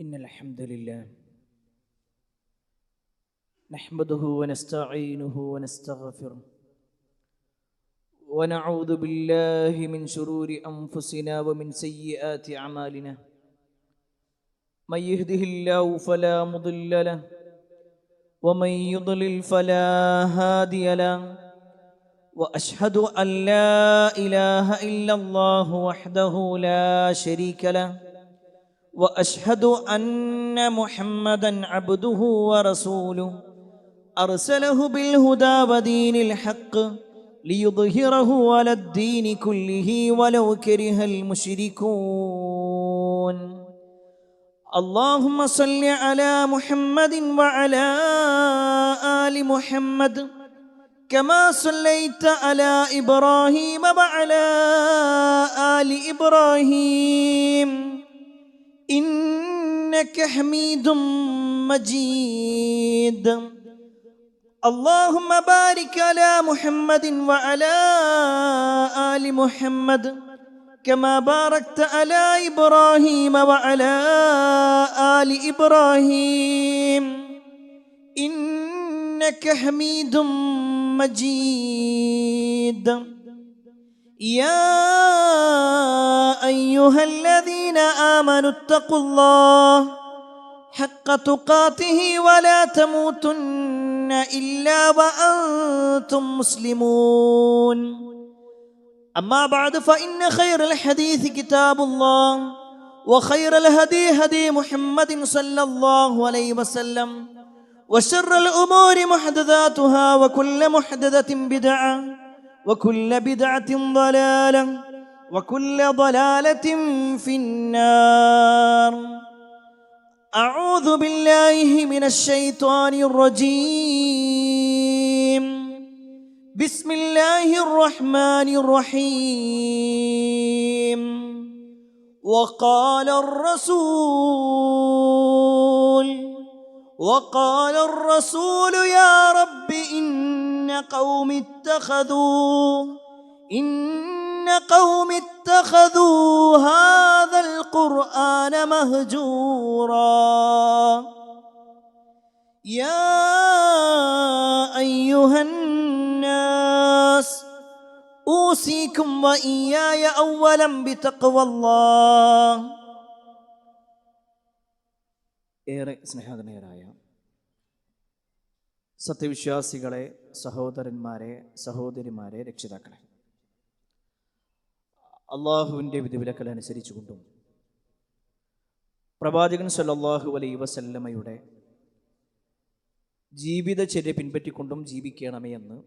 إن الحمد لله نحمده ونستعينه ونستغفره ونعوذ بالله من شرور أنفسنا ومن سيئات أعمالنا من يهده الله فلا مضل له ومن يضلل فلا هادي له وأشهد أن لا إله إلا الله وحده لا شريك له وأشهد أن محمدًا عبده ورسوله أرسله بالهدى ودين الحق ليظهره على الدين كله ولو كره المشركون. اللهم صل على محمد وعلى آل محمد كما صليت على إبراهيم وعلى آل إبراهيم إنك حميد مجيد. اللهم بارك على محمد وعلى آل محمد كما باركت على إبراهيم وعلى آل إبراهيم إنك حميد مجيد. يا أيها الذين آمنوا اتقوا الله حق تقاته ولا تموتن إلا وأنتم مسلمون. أما بعد فإن خير الحديث كتاب الله وخير الهدي هدي محمد صلى الله عليه وسلم وشر الأمور محدثاتها وكل محدثة بدعة وكل بدعة ضلالة وكل ضلالة في النار. أعوذ بالله من الشيطان الرجيم. بسم الله الرحمن الرحيم. وقال الرسول يا رب إن قوم اتخذوا هذا القرآن مهجورا. يا أيها الناس أوصيكم وإياي أولا بتقوى الله. ഏറെ സ്നേഹധനയരായ സത്യവിശ്വാസികളെ, സഹോദരന്മാരെ, സഹോദരിമാരെ, രക്ഷിതാക്കളെ, അള്ളാഹുവിൻ്റെ വിധിവിലക്കൽ അനുസരിച്ചുകൊണ്ടും പ്രവാചകൻ സല്ലല്ലാഹു അലൈഹി വസല്ലമയുടെ ജീവിതചര്യ പിൻപറ്റിക്കൊണ്ടും ജീവിക്കണമേ എന്ന്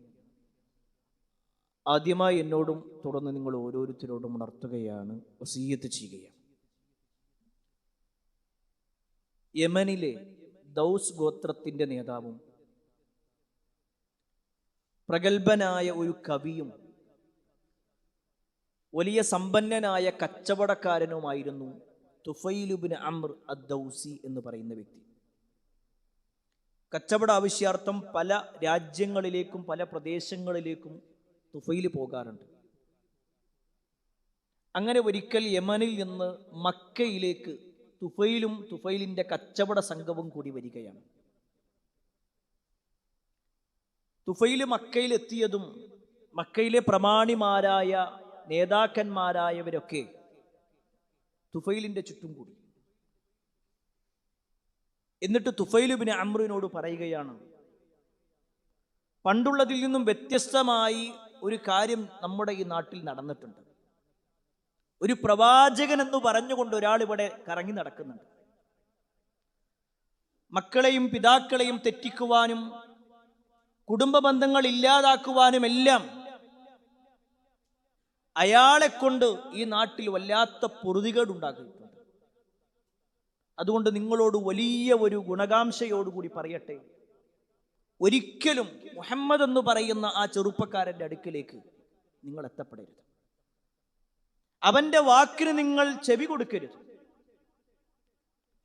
ആദ്യമായി എന്നോടും തുടർന്ന് നിങ്ങൾ ഓരോരുത്തരോടും ഉണർത്തുകയാണ്, വസിയ്യത്ത് ചെയ്യുകയാണ്. യമനിലെ ദൗസ് ഗോത്രത്തിൻ്റെ നേതാവും പ്രഗത്ഭനായ ഒരു കവിയും വലിയ സമ്പന്നനായ കച്ചവടക്കാരനുമായിരുന്നു തുഫൈൽ ഇബ്നു അംർ അദ്ദൗസി എന്ന് പറയുന്ന വ്യക്തി. കച്ചവട ആവശ്യാർത്ഥം പല രാജ്യങ്ങളിലേക്കും പല പ്രദേശങ്ങളിലേക്കും തുഫൈൽ പോകാറുണ്ട്. അങ്ങനെ ഒരിക്കൽ യമനിൽ നിന്ന് മക്കയിലേക്ക് തുഫൈലും തുഫൈലിൻ്റെ കച്ചവട സംഘവും കൂടി വരികയാണ്. തുഫൈൽ മക്കയിലെത്തിയതും മക്കയിലെ പ്രമാണിമാരായ നേതാക്കന്മാരായവരൊക്കെ തുഫൈലിൻ്റെ ചുറ്റും കൂടി. എന്നിട്ട് തുഫൈൽ ഇബ്നു അംറിനോട് പറയുകയാണ്, പണ്ടുള്ളതിൽ നിന്നും വ്യത്യസ്തമായി ഒരു കാര്യം നമ്മുടെ ഈ നാട്ടിൽ നടന്നിട്ടുണ്ട്. ഒരു പ്രവാചകൻ എന്ന് പറഞ്ഞുകൊണ്ട് ഒരാൾ ഇവിടെ കറങ്ങി നടക്കുന്നുണ്ട്. മക്കളെയും പിതാക്കളെയും തെറ്റിക്കുവാനും കുടുംബ ബന്ധങ്ങൾ ഇല്ലാതാക്കുവാനും എല്ലാം അയാളെ കൊണ്ട് ഈ നാട്ടിൽ വല്ലാത്ത പൊറുതികേടുണ്ടാക്കിയിട്ടുണ്ട്. അതുകൊണ്ട് നിങ്ങളോട് വലിയ ഒരു ഗുണകാംക്ഷയോടുകൂടി പറയട്ടെ, ഒരിക്കലും മുഹമ്മദ് എന്ന് പറയുന്ന ആ ചെറുപ്പക്കാരൻ്റെ അടുക്കിലേക്ക് നിങ്ങൾ എത്തപ്പെടരുത്. അവൻ്റെ വാക്കിന് നിങ്ങൾ ചെവി കൊടുക്കരുത്.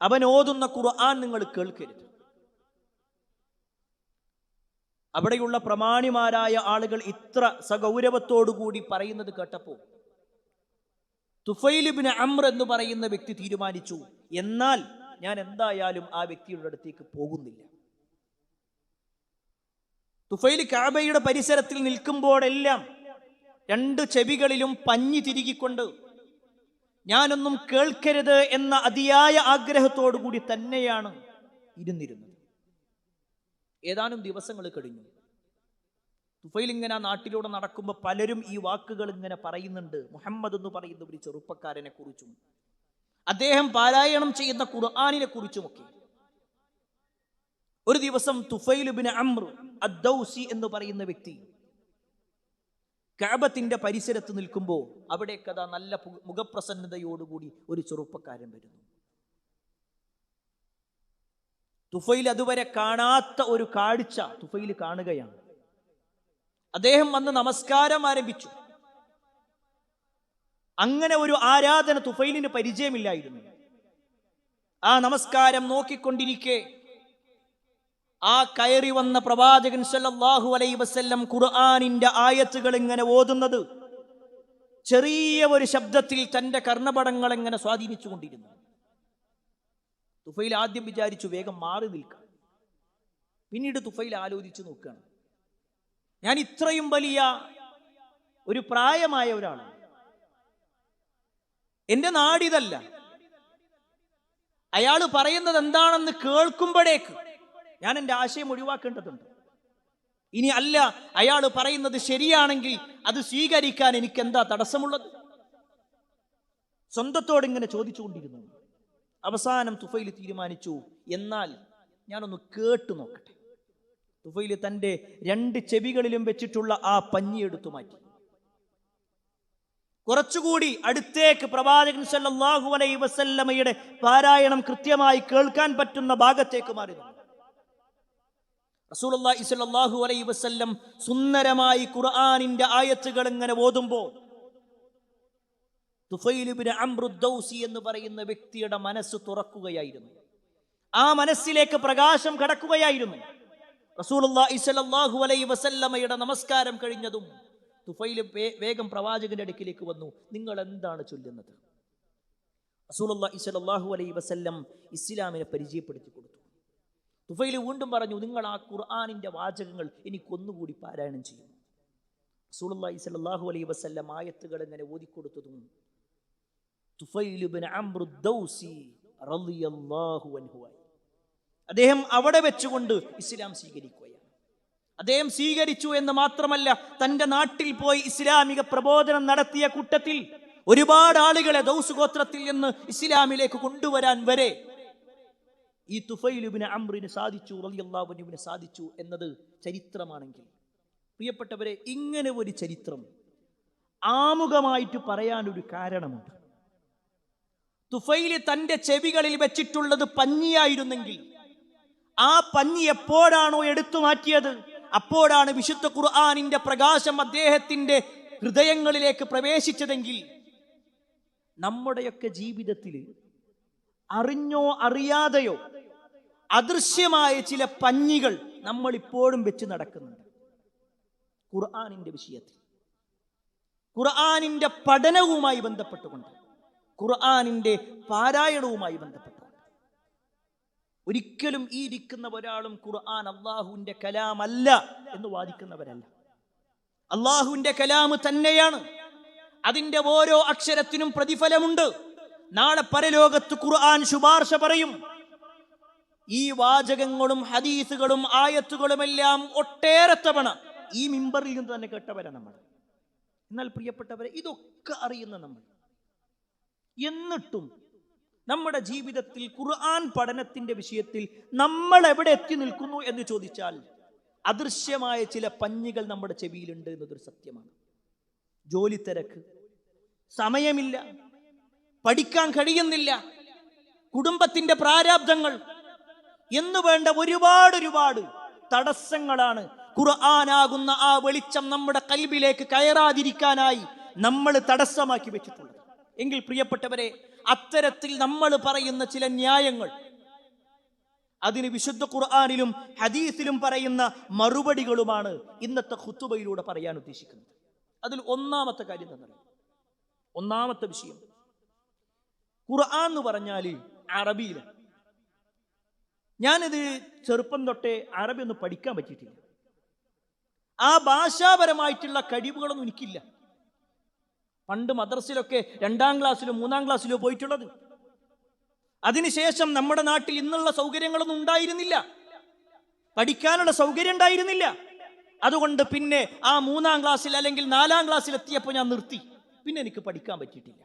അവൻ ഓതുന്ന ഖുർആൻ നിങ്ങൾ കേൾക്കരുത്. അവിടെയുള്ള പ്രമാണിമാരായ ആളുകൾ ഇത്ര സഗൗരവത്തോടുകൂടി പറയുന്നത് കേട്ടപ്പോൾ തുഫൈൽ ഇബ്നു അംർ എന്ന് പറയുന്ന വ്യക്തി തീരുമാനിച്ചു, എന്നാൽ ഞാൻ എന്തായാലും ആ വ്യക്തിയുടെ അടുത്തേക്ക് പോകുന്നില്ല. തുഫൈൽ കഅബയുടെ പരിസരത്തിൽ നിൽക്കുമ്പോഴെല്ലാം രണ്ട് ചെവികളിലും പഞ്ഞി തിരുകിക്കൊണ്ട് ഞാനൊന്നും കേൾക്കരുത് എന്ന അതിയായ ആഗ്രഹത്തോടു കൂടി തന്നെയാണ് ഇരുന്നിരുന്നത്. ഏതാനും ദിവസങ്ങൾ കഴിഞ്ഞു. തുഫൈൽ ഇങ്ങനെ ആ നാട്ടിലൂടെ നടക്കുമ്പോൾ പലരും ഈ വാക്കുകൾ ഇങ്ങനെ പറയുന്നുണ്ട്. മുഹമ്മദ് എന്ന് പറയുന്ന ഒരു ചെറുപ്പക്കാരനെ കുറിച്ചും അദ്ദേഹം പാരായണം ചെയ്യുന്ന ഖുർആനിനെ കുറിച്ചുമൊക്കെ. ഒരു ദിവസം തുഫൈൽ ഇബ്നു അംർ അദ്ദൗസി എന്ന് പറയുന്ന വ്യക്തി കഅബത്തിന്റെ പരിസരത്ത് നിൽക്കുമ്പോൾ അവിടേക്ക് അതാ നല്ല മുഖപ്രസന്നതയോടുകൂടി ഒരു ചെറുപ്പക്കാരൻ വരുന്നു. തുഫൈൽ അതുവരെ കാണാത്ത ഒരു കാഴ്ച തുഫൈൽ കാണുകയാണ്. അദ്ദേഹം വന്ന് നമസ്കാരം ആരംഭിച്ചു. അങ്ങനെ ഒരു ആരാധന തുഫൈലിന് പരിചയമില്ലായിരുന്നു. ആ നമസ്കാരം നോക്കിക്കൊണ്ടിരിക്കെ ആ കയറി വന്ന പ്രവാചകൻ സല്ലല്ലാഹു അലൈഹി വസല്ലം ഖുർആനിന്റെ ആയത്തുകൾ ഇങ്ങനെ ഓതുന്നത് ചെറിയ ഒരു ശബ്ദത്തിൽ തന്റെ കർണപടങ്ങൾ എങ്ങനെ സ്വാധീനിച്ചു കൊണ്ടിരുന്നു. തുഫൈൽ ആദ്യം വിചാരിച്ചു വേഗം മാറി നിൽക്കാം. പിന്നീട് തുഫൈൽ ആലോചിച്ചു നോക്കുകയാണ്, ഞാൻ ഇത്രയും വലിയ ഒരു പ്രായമായ ഒരാളാണ്, എന്റെ നാടിതല്ല, അയാൾ പറയുന്നത് എന്താണെന്ന് കേൾക്കുമ്പോഴേക്ക് ഞാൻ എൻ്റെ ആശയം ഒഴിവാക്കേണ്ടതുണ്ട്. ഇനി അല്ല, അയാൾ പറയുന്നത് ശരിയാണെങ്കിൽ അത് സ്വീകരിക്കാൻ എനിക്ക് എന്താ തടസ്സമുള്ളത്? സ്വന്തത്തോട് ഇങ്ങനെ ചോദിച്ചുകൊണ്ടിരുന്നു. അവസാനം തുഫൈൽ തീരുമാനിച്ചു, എന്നാൽ ഞാനൊന്ന് കേട്ടു നോക്കട്ടെ. തുഫൈൽ തൻ്റെ രണ്ട് ചെവികളിലും വെച്ചിട്ടുള്ള ആ പഞ്ഞി എടുത്തു മാറ്റി. കുറച്ചുകൂടി അടുത്തേക്ക് പ്രവാചകൻ സല്ലല്ലാഹു അലൈഹി വസല്ലമയുടെ പാരായണം കൃത്യമായി കേൾക്കാൻ പറ്റുന്ന ഭാഗത്തേക്ക് മാറി. റസൂലുള്ളാഹി സ്വല്ലല്ലാഹു അലൈഹി വസല്ലം സുന്ദരമായി ഖുർആനിന്റെ ആയത്തുകൾ ഇങ്ങനെ ഓതുമ്പോൾ തുഫൈൽ ഇബ്നു അംർ അദ്ദൗസി എന്ന് പറയുന്ന വ്യക്തിയുടെ മനസ്സ് തുറക്കുകയായിരുന്നു. ആ മനസ്സിലേക്ക് പ്രകാശം കടക്കുകയായിരുന്നു. റസൂലുള്ളാഹി സ്വല്ലല്ലാഹു അലൈഹി വസല്ലമയുടെ നമസ്കാരം കഴിഞ്ഞതും തുഫൈൽ വേഗം പ്രവാചകന്റെ അടുക്കിലേക്ക് വന്നു. നിങ്ങൾ എന്താണ് ചൊല്ലുന്നത്? റസൂലുള്ളാഹി സ്വല്ലല്ലാഹു അലൈഹി വസല്ലം ഇസ്ലാമിനെ പരിചയപ്പെടുത്തി കൊടുത്തു. തുഫൈൽ വീണ്ടും പറഞ്ഞു, നിങ്ങൾ ആ ഖുർആനിന്റെ വാചകങ്ങൾ എനിക്കൊന്നുകൂടി പാരായണം ചെയ്യും. റസൂലുള്ളാഹി സ്വല്ലല്ലാഹു അലൈഹി വസല്ലം ആയത്തുകൾ ഇങ്ങനെ ഓതിക്കൊടുത്തതും തുഫൈൽ ഇബ്നു അംർ അദ്ദൗസി റളിയല്ലാഹു അൻഹു അദ്ദേഹം അവിടെ വെച്ചുകൊണ്ട് ഇസ്ലാം സ്വീകരിക്കുകയാണ്. അദ്ദേഹം സ്വീകരിച്ചു എന്ന് മാത്രമല്ല, തന്റെ നാട്ടിൽ പോയി ഇസ്ലാമിക പ്രബോധനം നടത്തിയ കൂട്ടത്തിൽ ഒരുപാട് ആളുകളെ ദൗസ് ഗോത്രത്തിൽ നിന്ന് ഇസ്ലാമിലേക്ക് കൊണ്ടുവരാൻ വരെ ഈ തുഫൈൽ ഇബ്നു അംറിന് സാധിച്ചു, റളിയല്ലാഹു അൻഹുവിന് സാധിച്ചു എന്നത് ചരിത്രമാണെങ്കിൽ, പ്രിയപ്പെട്ടവരെ, ഇങ്ങനെ ഒരു ചരിത്രം ആമുഖമായിട്ട് പറയാനൊരു കാരണമുണ്ട്. തുഫൈൽ തന്റെ ചെവികളിൽ വെച്ചിട്ടുള്ളത് പഞ്ഞിയായിരുന്നെങ്കിൽ ആ പഞ്ഞി എപ്പോഴാണോ എടുത്തു മാറ്റിയത് അപ്പോഴാണ് വിശുദ്ധ ഖുർആനിന്റെ പ്രകാശം അദ്ദേഹത്തിന്റെ ഹൃദയങ്ങളിലേക്ക് പ്രവേശിച്ചതെങ്കിൽ നമ്മുടെയൊക്കെ ജീവിതത്തിൽ അറിഞ്ഞോ അറിയാതെയോ അദൃശ്യമായ ചില പഞ്ഞികൾ നമ്മൾ ഇപ്പോഴും വെച്ച് നടക്കുന്നുണ്ട്. ഖുർആനിന്റെ വിഷയത്തിൽ, ഖുർആനിന്റെ പഠനവുമായി ബന്ധപ്പെട്ടുകൊണ്ട്, ഖുർആനിന്റെ പാരായണവുമായി ബന്ധപ്പെട്ടുകൊണ്ട്. ഒരിക്കലും ഈ ഇരിക്കുന്ന ഒരാളും ഖുർആൻ അള്ളാഹുവിന്റെ കലാമല്ല എന്ന് വാദിക്കുന്നവരല്ല. അള്ളാഹുവിന്റെ കലാമ് തന്നെയാണ്. അതിന്റെ ഓരോ അക്ഷരത്തിനും പ്രതിഫലമുണ്ട്. നാളെ പരലോകത്ത് ഖുർആൻ ശുപാർശ പറയും. ഈ വാചകങ്ങളും ഹദീസുകളും ആയത്തുകളുമെല്ലാം ഒട്ടേറെ തവണ ഈ മിമ്പറിൽ നിന്ന് തന്നെ കേട്ടവരാണ് നമ്മൾ. എന്നാൽ പ്രിയപ്പെട്ടവരെ, ഇതൊക്കെ അറിയുന്ന നമ്മൾ എന്നിട്ടും നമ്മുടെ ജീവിതത്തിൽ ഖുർആൻ പഠനത്തിന്റെ വിഷയത്തിൽ നമ്മൾ എവിടെ എത്തി നിൽക്കുന്നു എന്ന് ചോദിച്ചാൽ അദൃശ്യമായ ചില പഞ്ഞികൾ നമ്മുടെ ചെവിയിലുണ്ട് എന്നതൊരു സത്യമാണ്. ജോലി തിരക്ക്, സമയമില്ല, പഠിക്കാൻ കഴിയുന്നില്ല, കുടുംബത്തിന്റെ പ്രാരാബ്ദങ്ങൾ എന്ന് വേണ്ട ഒരുപാട് തടസ്സങ്ങളാണ് ഖുർആനാകുന്ന ആ വെളിച്ചം നമ്മുടെ കൽബിലേക്ക് കയറാതിരിക്കാനായി നമ്മൾ തടസ്സമാക്കി വെച്ചിട്ടുള്ളത്. എങ്കിൽ പ്രിയപ്പെട്ടവരെ, അത്തരത്തിൽ നമ്മൾ പറയുന്ന ചില ന്യായങ്ങൾ, അതിന് വിശുദ്ധ ഖുർആനിലും ഹദീസിലും പറയുന്ന മറുപടികളുമാണ് ഇന്നത്തെ ഖുതുബയിലൂടെ പറയാൻ ഉദ്ദേശിക്കുന്നത്. അതിൽ ഒന്നാമത്തെ കാര്യം തന്നെ, ഒന്നാമത്തെ വിഷയം, ഖുർആൻ എന്ന് പറഞ്ഞാൽ അറബിയിലാണ്. ഞാനിത് ചെറുപ്പം തൊട്ടേ അറബി ഒന്നും പഠിക്കാൻ പറ്റിയിട്ടില്ല. ആ ഭാഷാപരമായിട്ടുള്ള കഴിവുകളൊന്നും എനിക്കില്ല. പണ്ട് മദ്രസയിലൊക്കെ 2ാം ക്ലാസ്സിലോ 3ാം ക്ലാസ്സിലോ പോയിട്ടുള്ളത്. അതിനുശേഷം നമ്മുടെ നാട്ടിൽ ഇന്നുള്ള സൗകര്യങ്ങളൊന്നും ഉണ്ടായിരുന്നില്ല, പഠിക്കാനുള്ള സൗകര്യം ഉണ്ടായിരുന്നില്ല. അതുകൊണ്ട് പിന്നെ ആ 3ാം ക്ലാസ്സിൽ അല്ലെങ്കിൽ 4ാം ക്ലാസ്സിൽ എത്തിയപ്പോൾ ഞാൻ നിർത്തി. പിന്നെ എനിക്ക് പഠിക്കാൻ പറ്റിയിട്ടില്ല.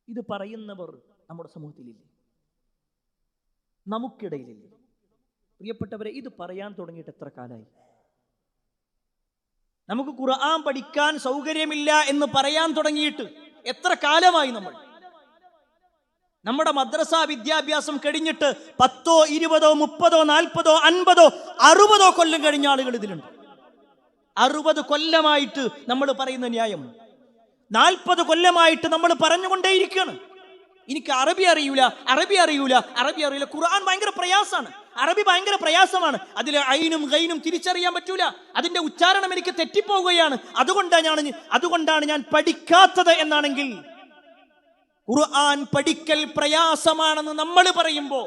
ഇത് പറയുന്നവർ നമ്മുടെ സമൂഹത്തിലില്ലേ? നമുക്കിടയിലില്ലേ? പ്രിയപ്പെട്ടവരെ, ഇത് പറയാൻ തുടങ്ങിയിട്ട് എത്ര കാലമായി? നമുക്ക് ഖുർആൻ പഠിക്കാൻ സൗകര്യമില്ല എന്ന് പറയാൻ തുടങ്ങിയിട്ട് എത്ര കാലമായി? നമ്മുടെ മദ്രസ വിദ്യാഭ്യാസം കഴിഞ്ഞിട്ട് 10, 20, 30, 40, 50, 60 കൊല്ലം കഴിഞ്ഞ ആളുകൾ ഇതിലുണ്ട്. 60 കൊല്ലമായിട്ട് നമ്മൾ പറയുന്ന ന്യായം 40 കൊല്ലമായിട്ട് നമ്മൾ പറഞ്ഞുകൊണ്ടേയിരിക്കുകയാണ്. എനിക്ക് അറബി അറിയൂല. ഖുർആൻ ഭയങ്കര പ്രയാസമാണ്, അറബി ഭയങ്കര പ്രയാസമാണ്. അതിൽ ഐനും ഗൈനും തിരിച്ചറിയാൻ പറ്റൂല, അതിന്റെ ഉച്ചാരണം എനിക്ക് തെറ്റിപ്പോവുകയാണ്, അതുകൊണ്ടാണ് ഞാൻ പഠിക്കാത്തത് എന്നാണെങ്കിൽ, ഖുർആൻ പഠിക്കൽ പ്രയാസമാണെന്ന് നമ്മൾ പറയുമ്പോൾ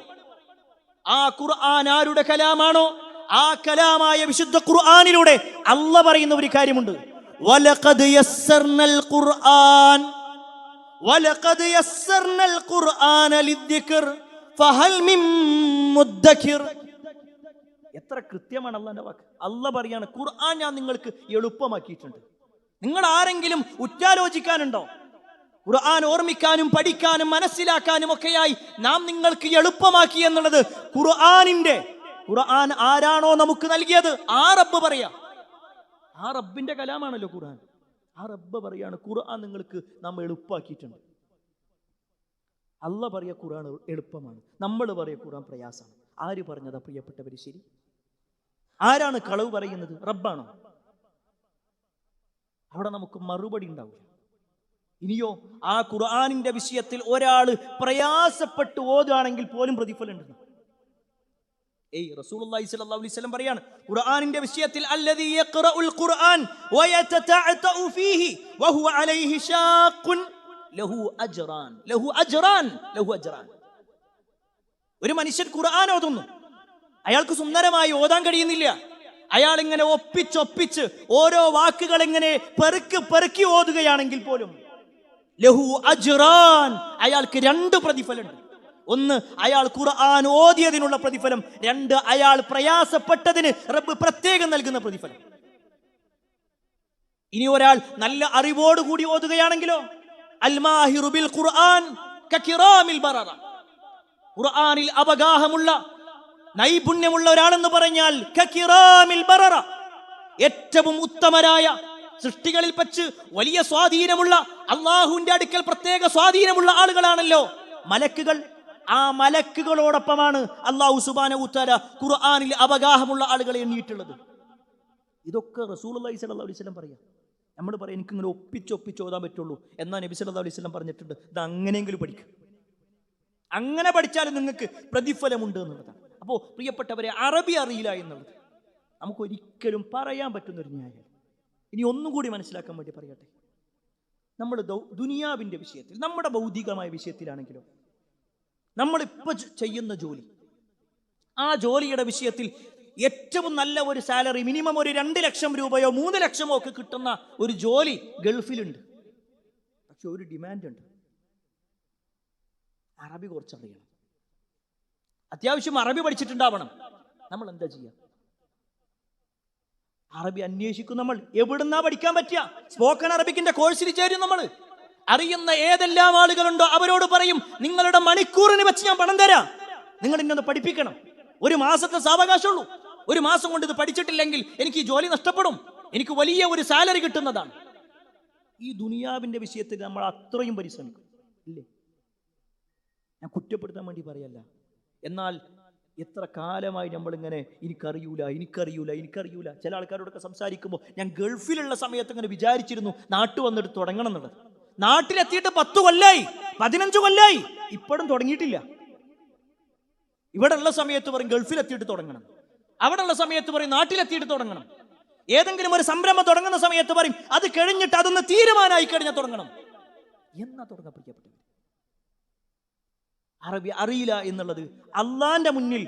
ആ ഖുർആൻ ആരുടെ കലാമാണോ ആ കലാമായ വിശുദ്ധ ഖുർആനിലൂടെ അല്ലാഹ് പറയുന്ന ഒരു കാര്യമുണ്ട്. വലഖദ് യസ്സർനൽ ഖുർആന ലിദ്ദിക്ർ ഫഹൽ മിൻ മുദ്ദക്കിർ. എത്ര കൃത്യമാണ് അല്ലാഹുവിന്റെ വാക്ക്. അല്ലാഹ് പറയാണ്, ഖുർആൻ ഞാൻ നിങ്ങൾക്ക് എളുപ്പമാക്കിയിട്ടുണ്ട്. നിങ്ങൾ ആരെങ്കിലും ഉറ്റാലോചിക്കാനുണ്ടോ? ഖുർആൻ ഓർമ്മിക്കാനും പഠിക്കാനും മനസ്സിലാക്കാനും ഒക്കെയായി നാം നിങ്ങൾക്ക് എളുപ്പമാക്കി എന്നുള്ളത് ഖുർആൻ ആരാണോ നമുക്ക് നൽകിയത് ആ റബ്ബ് പറയാ. ആ റബ്ബിന്റെ കലാമാണല്ലോ ഖുർആൻ. ആ റബ്ബ് പറയാണ്, ഖുർആൻ നിങ്ങൾക്ക് നാം എളുപ്പമാക്കിയിട്ടുണ്ട്. അല്ലാഹ് പറയാ ഖുർആൻ എളുപ്പമാണ്, നമ്മൾ പറയാ ഖുർആൻ പ്രയാസമാണ്. ആര് പറഞ്ഞതാ പ്രിയപ്പെട്ടവര്? ശരി, ആരാണ് കളവ് പറയുന്നത്? റബ്ബാണോ? അവിടെ നമുക്ക് മറുപടി ഉണ്ടാവില്ല. ഇനിയോ ആ ഖുർആനിന്റെ വിഷയത്തിൽ ഒരാള് പ്രയാസപ്പെട്ട് ഓതുകയാണെങ്കിൽ പോലും പ്രതിഫലം ഉണ്ട്. റസൂലുള്ളാഹി സ്വല്ലല്ലാഹു അലൈഹി വസല്ലം പറയാണ് ഖുർആനിന്റെ വിഷയത്തിൽ, അല്ലദീ യഖറഉൽ ഖുർആൻ വയതതഅതഉ ഫീഹി വഹുവ അലൈഹി ഷാഖുൻ ലഹു അജ്റാൻ. ഒരു മനുഷ്യൻ ഖുർആൻ ഓതുന്നു, അയാൾക്ക് സുന്ദരമായി ഓതാൻ കഴിയുന്നില്ല. അയാൾ ഇങ്ങനെ ഒപ്പിച്ചൊപ്പിച്ച് ഓരോ വാക്കുകൾ ഇങ്ങനെ പെറുക്കി ഓതുകയാണെങ്കിൽ പോലും ലഹു അജ്റാൻ, അയാൾക്ക് 2 പ്രതിഫലമുണ്ട്. 1, അയാൾ ഖുർആൻ ഓതിയതിനുള്ള പ്രതിഫലം. 2, അയാൾ പ്രയാസപ്പെട്ടതിന് റബ്ബ് പ്രത്യേകം നൽകുന്ന പ്രതിഫലം. ഇനി ഒരാൾ നല്ല അറിവോടുകൂടി ഓതുകയാണെങ്കിലോ, അൽ മാഹിറു ബിൽ ഖുർആൻ കകിറാമിൽ ബററ, ഖുർആനിൽ അവഗാഹമുള്ള നൈപുണ്യമുള്ള ഒരാളെന്ന് പറഞ്ഞാൽ കകിറാമിൽ ബററ, ഏറ്റവും ഉത്തമരായ സൃഷ്ടികളിൽ വെച്ച് വലിയ സ്വാധീനമുള്ള, അള്ളാഹുവിന്റെ അടുക്കൽ പ്രത്യേക സ്വാധീനമുള്ള ആളുകളാണല്ലോ മലക്കുകൾ. ആ മലക്കുകളോടൊപ്പമാണ് അല്ലാഹു സുബ്ഹാനഹു വ തആല ഖുർആനിൽ അവഗാഹമുള്ള ആളുകളെ എണ്ണിയിട്ടുള്ളത്. ഇതൊക്കെ റസൂലുള്ളാഹി സ്വല്ലല്ലാഹു അലൈഹി വസല്ലം പറയാം. നമ്മൾ പറയാം എനിക്കിങ്ങനെ ഒപ്പിച്ച് ഓതാൻ പറ്റുള്ളൂ. എന്നാൽ നബി സല്ലല്ലാഹു അലൈഹി വസല്ലം പറഞ്ഞിട്ടുണ്ട്, ഇത് അങ്ങനെയെങ്കിലും പഠിക്കും, അങ്ങനെ പഠിച്ചാലും നിങ്ങൾക്ക് പ്രതിഫലമുണ്ട് എന്നുള്ളതാണ്. അപ്പോൾ പ്രിയപ്പെട്ടവരെ, അറബി അറിയില്ല എന്നുള്ളത് നമുക്കൊരിക്കലും പറയാൻ പറ്റുന്നൊരു ന്യായം. ഇനി ഒന്നുകൂടി മനസ്സിലാക്കാൻ വേണ്ടി പറയട്ടെ, നമ്മൾ ദുനിയാവിൻ്റെ വിഷയത്തിൽ, നമ്മുടെ ഭൗതികമായ വിഷയത്തിലാണെങ്കിലോ, നമ്മളിപ്പോൾ ചെയ്യുന്ന ജോലി, ആ ജോലിയുടെ വിഷയത്തിൽ ഏറ്റവും നല്ല ഒരു സാലറി, മിനിമം ഒരു 2 ലക്ഷം രൂപയോ 3 ലക്ഷമോ ഒക്കെ കിട്ടുന്ന ഒരു ജോലി ഗൾഫിലുണ്ട്. പക്ഷെ ഒരു ഡിമാൻഡ് ഉണ്ട്, അറബി കുറച്ചറിയണം, അത്യാവശ്യം അറബി പഠിച്ചിട്ടുണ്ടാവണം. നമ്മൾ എന്താ ചെയ്യുക? അറബി അന്വേഷിക്കും. നമ്മൾ എവിടുന്നാ പഠിക്കാൻ പറ്റുക? സ്പോക്കൺ അറബിക്കിന്റെ കോഴ്സിൽ ചേരും. നമ്മൾ അറിയുന്ന ഏതെല്ലാം ആളുകളുണ്ടോ അവരോട് പറയും, നിങ്ങളുടെ മണിക്കൂറിന് വെച്ച് ഞാൻ പണം തരാം, നിങ്ങൾ ഇന്നൊന്ന് പഠിപ്പിക്കണം. 1 മാസത്തെ സാവകാശമുള്ളൂ. 1 മാസം കൊണ്ട് ഇത് പഠിച്ചിട്ടില്ലെങ്കിൽ എനിക്ക് ഈ ജോലി നഷ്ടപ്പെടും, എനിക്ക് വലിയ ഒരു സാലറി കിട്ടുന്നതാണ്. ഈ ദുനിയാവിന്റെ വിഷയത്തിൽ നമ്മൾ അത്രയും പരിശ്രമിക്കും, ഇല്ലേ? ഞാൻ കുറ്റപ്പെടുത്താൻ വേണ്ടി പറയല്ല. എന്നാൽ എത്ര കാലമായി നമ്മളിങ്ങനെ എനിക്കറിയൂല. ചില ആൾക്കാരോടൊക്കെ സംസാരിക്കുമ്പോൾ ഞാൻ ഗൾഫിലുള്ള സമയത്ത് ഇങ്ങനെ വിചാരിച്ചിരുന്നു നാട്ടിൽ വന്നിട്ട് തുടങ്ങണം എന്നുള്ളത്. നാട്ടിലെത്തിയിട്ട് 10 കൊല്ലായി, 15 കൊല്ലായി, ഇപ്പോഴും തുടങ്ങിയിട്ടില്ല. ഇവിടെ ഉള്ള സമയത്ത് പറയും ഗൾഫിലെത്തിയിട്ട് തുടങ്ങണം, അവിടെ ഉള്ള സമയത്ത് പറയും നാട്ടിലെത്തിയിട്ട് തുടങ്ങണം. ഏതെങ്കിലും ഒരു സംരംഭം തുടങ്ങുന്ന സമയത്ത് പറയും അത് കഴിഞ്ഞിട്ട് അതൊന്ന് തീരുമാനമായി കഴിഞ്ഞാൽ തുടങ്ങണം. എന്നാ തുടങ്ങാൻ പ്രിയപ്പെട്ടത്? അറബി അറിയില്ല എന്നുള്ളത് അള്ളാന്റെ മുന്നിൽ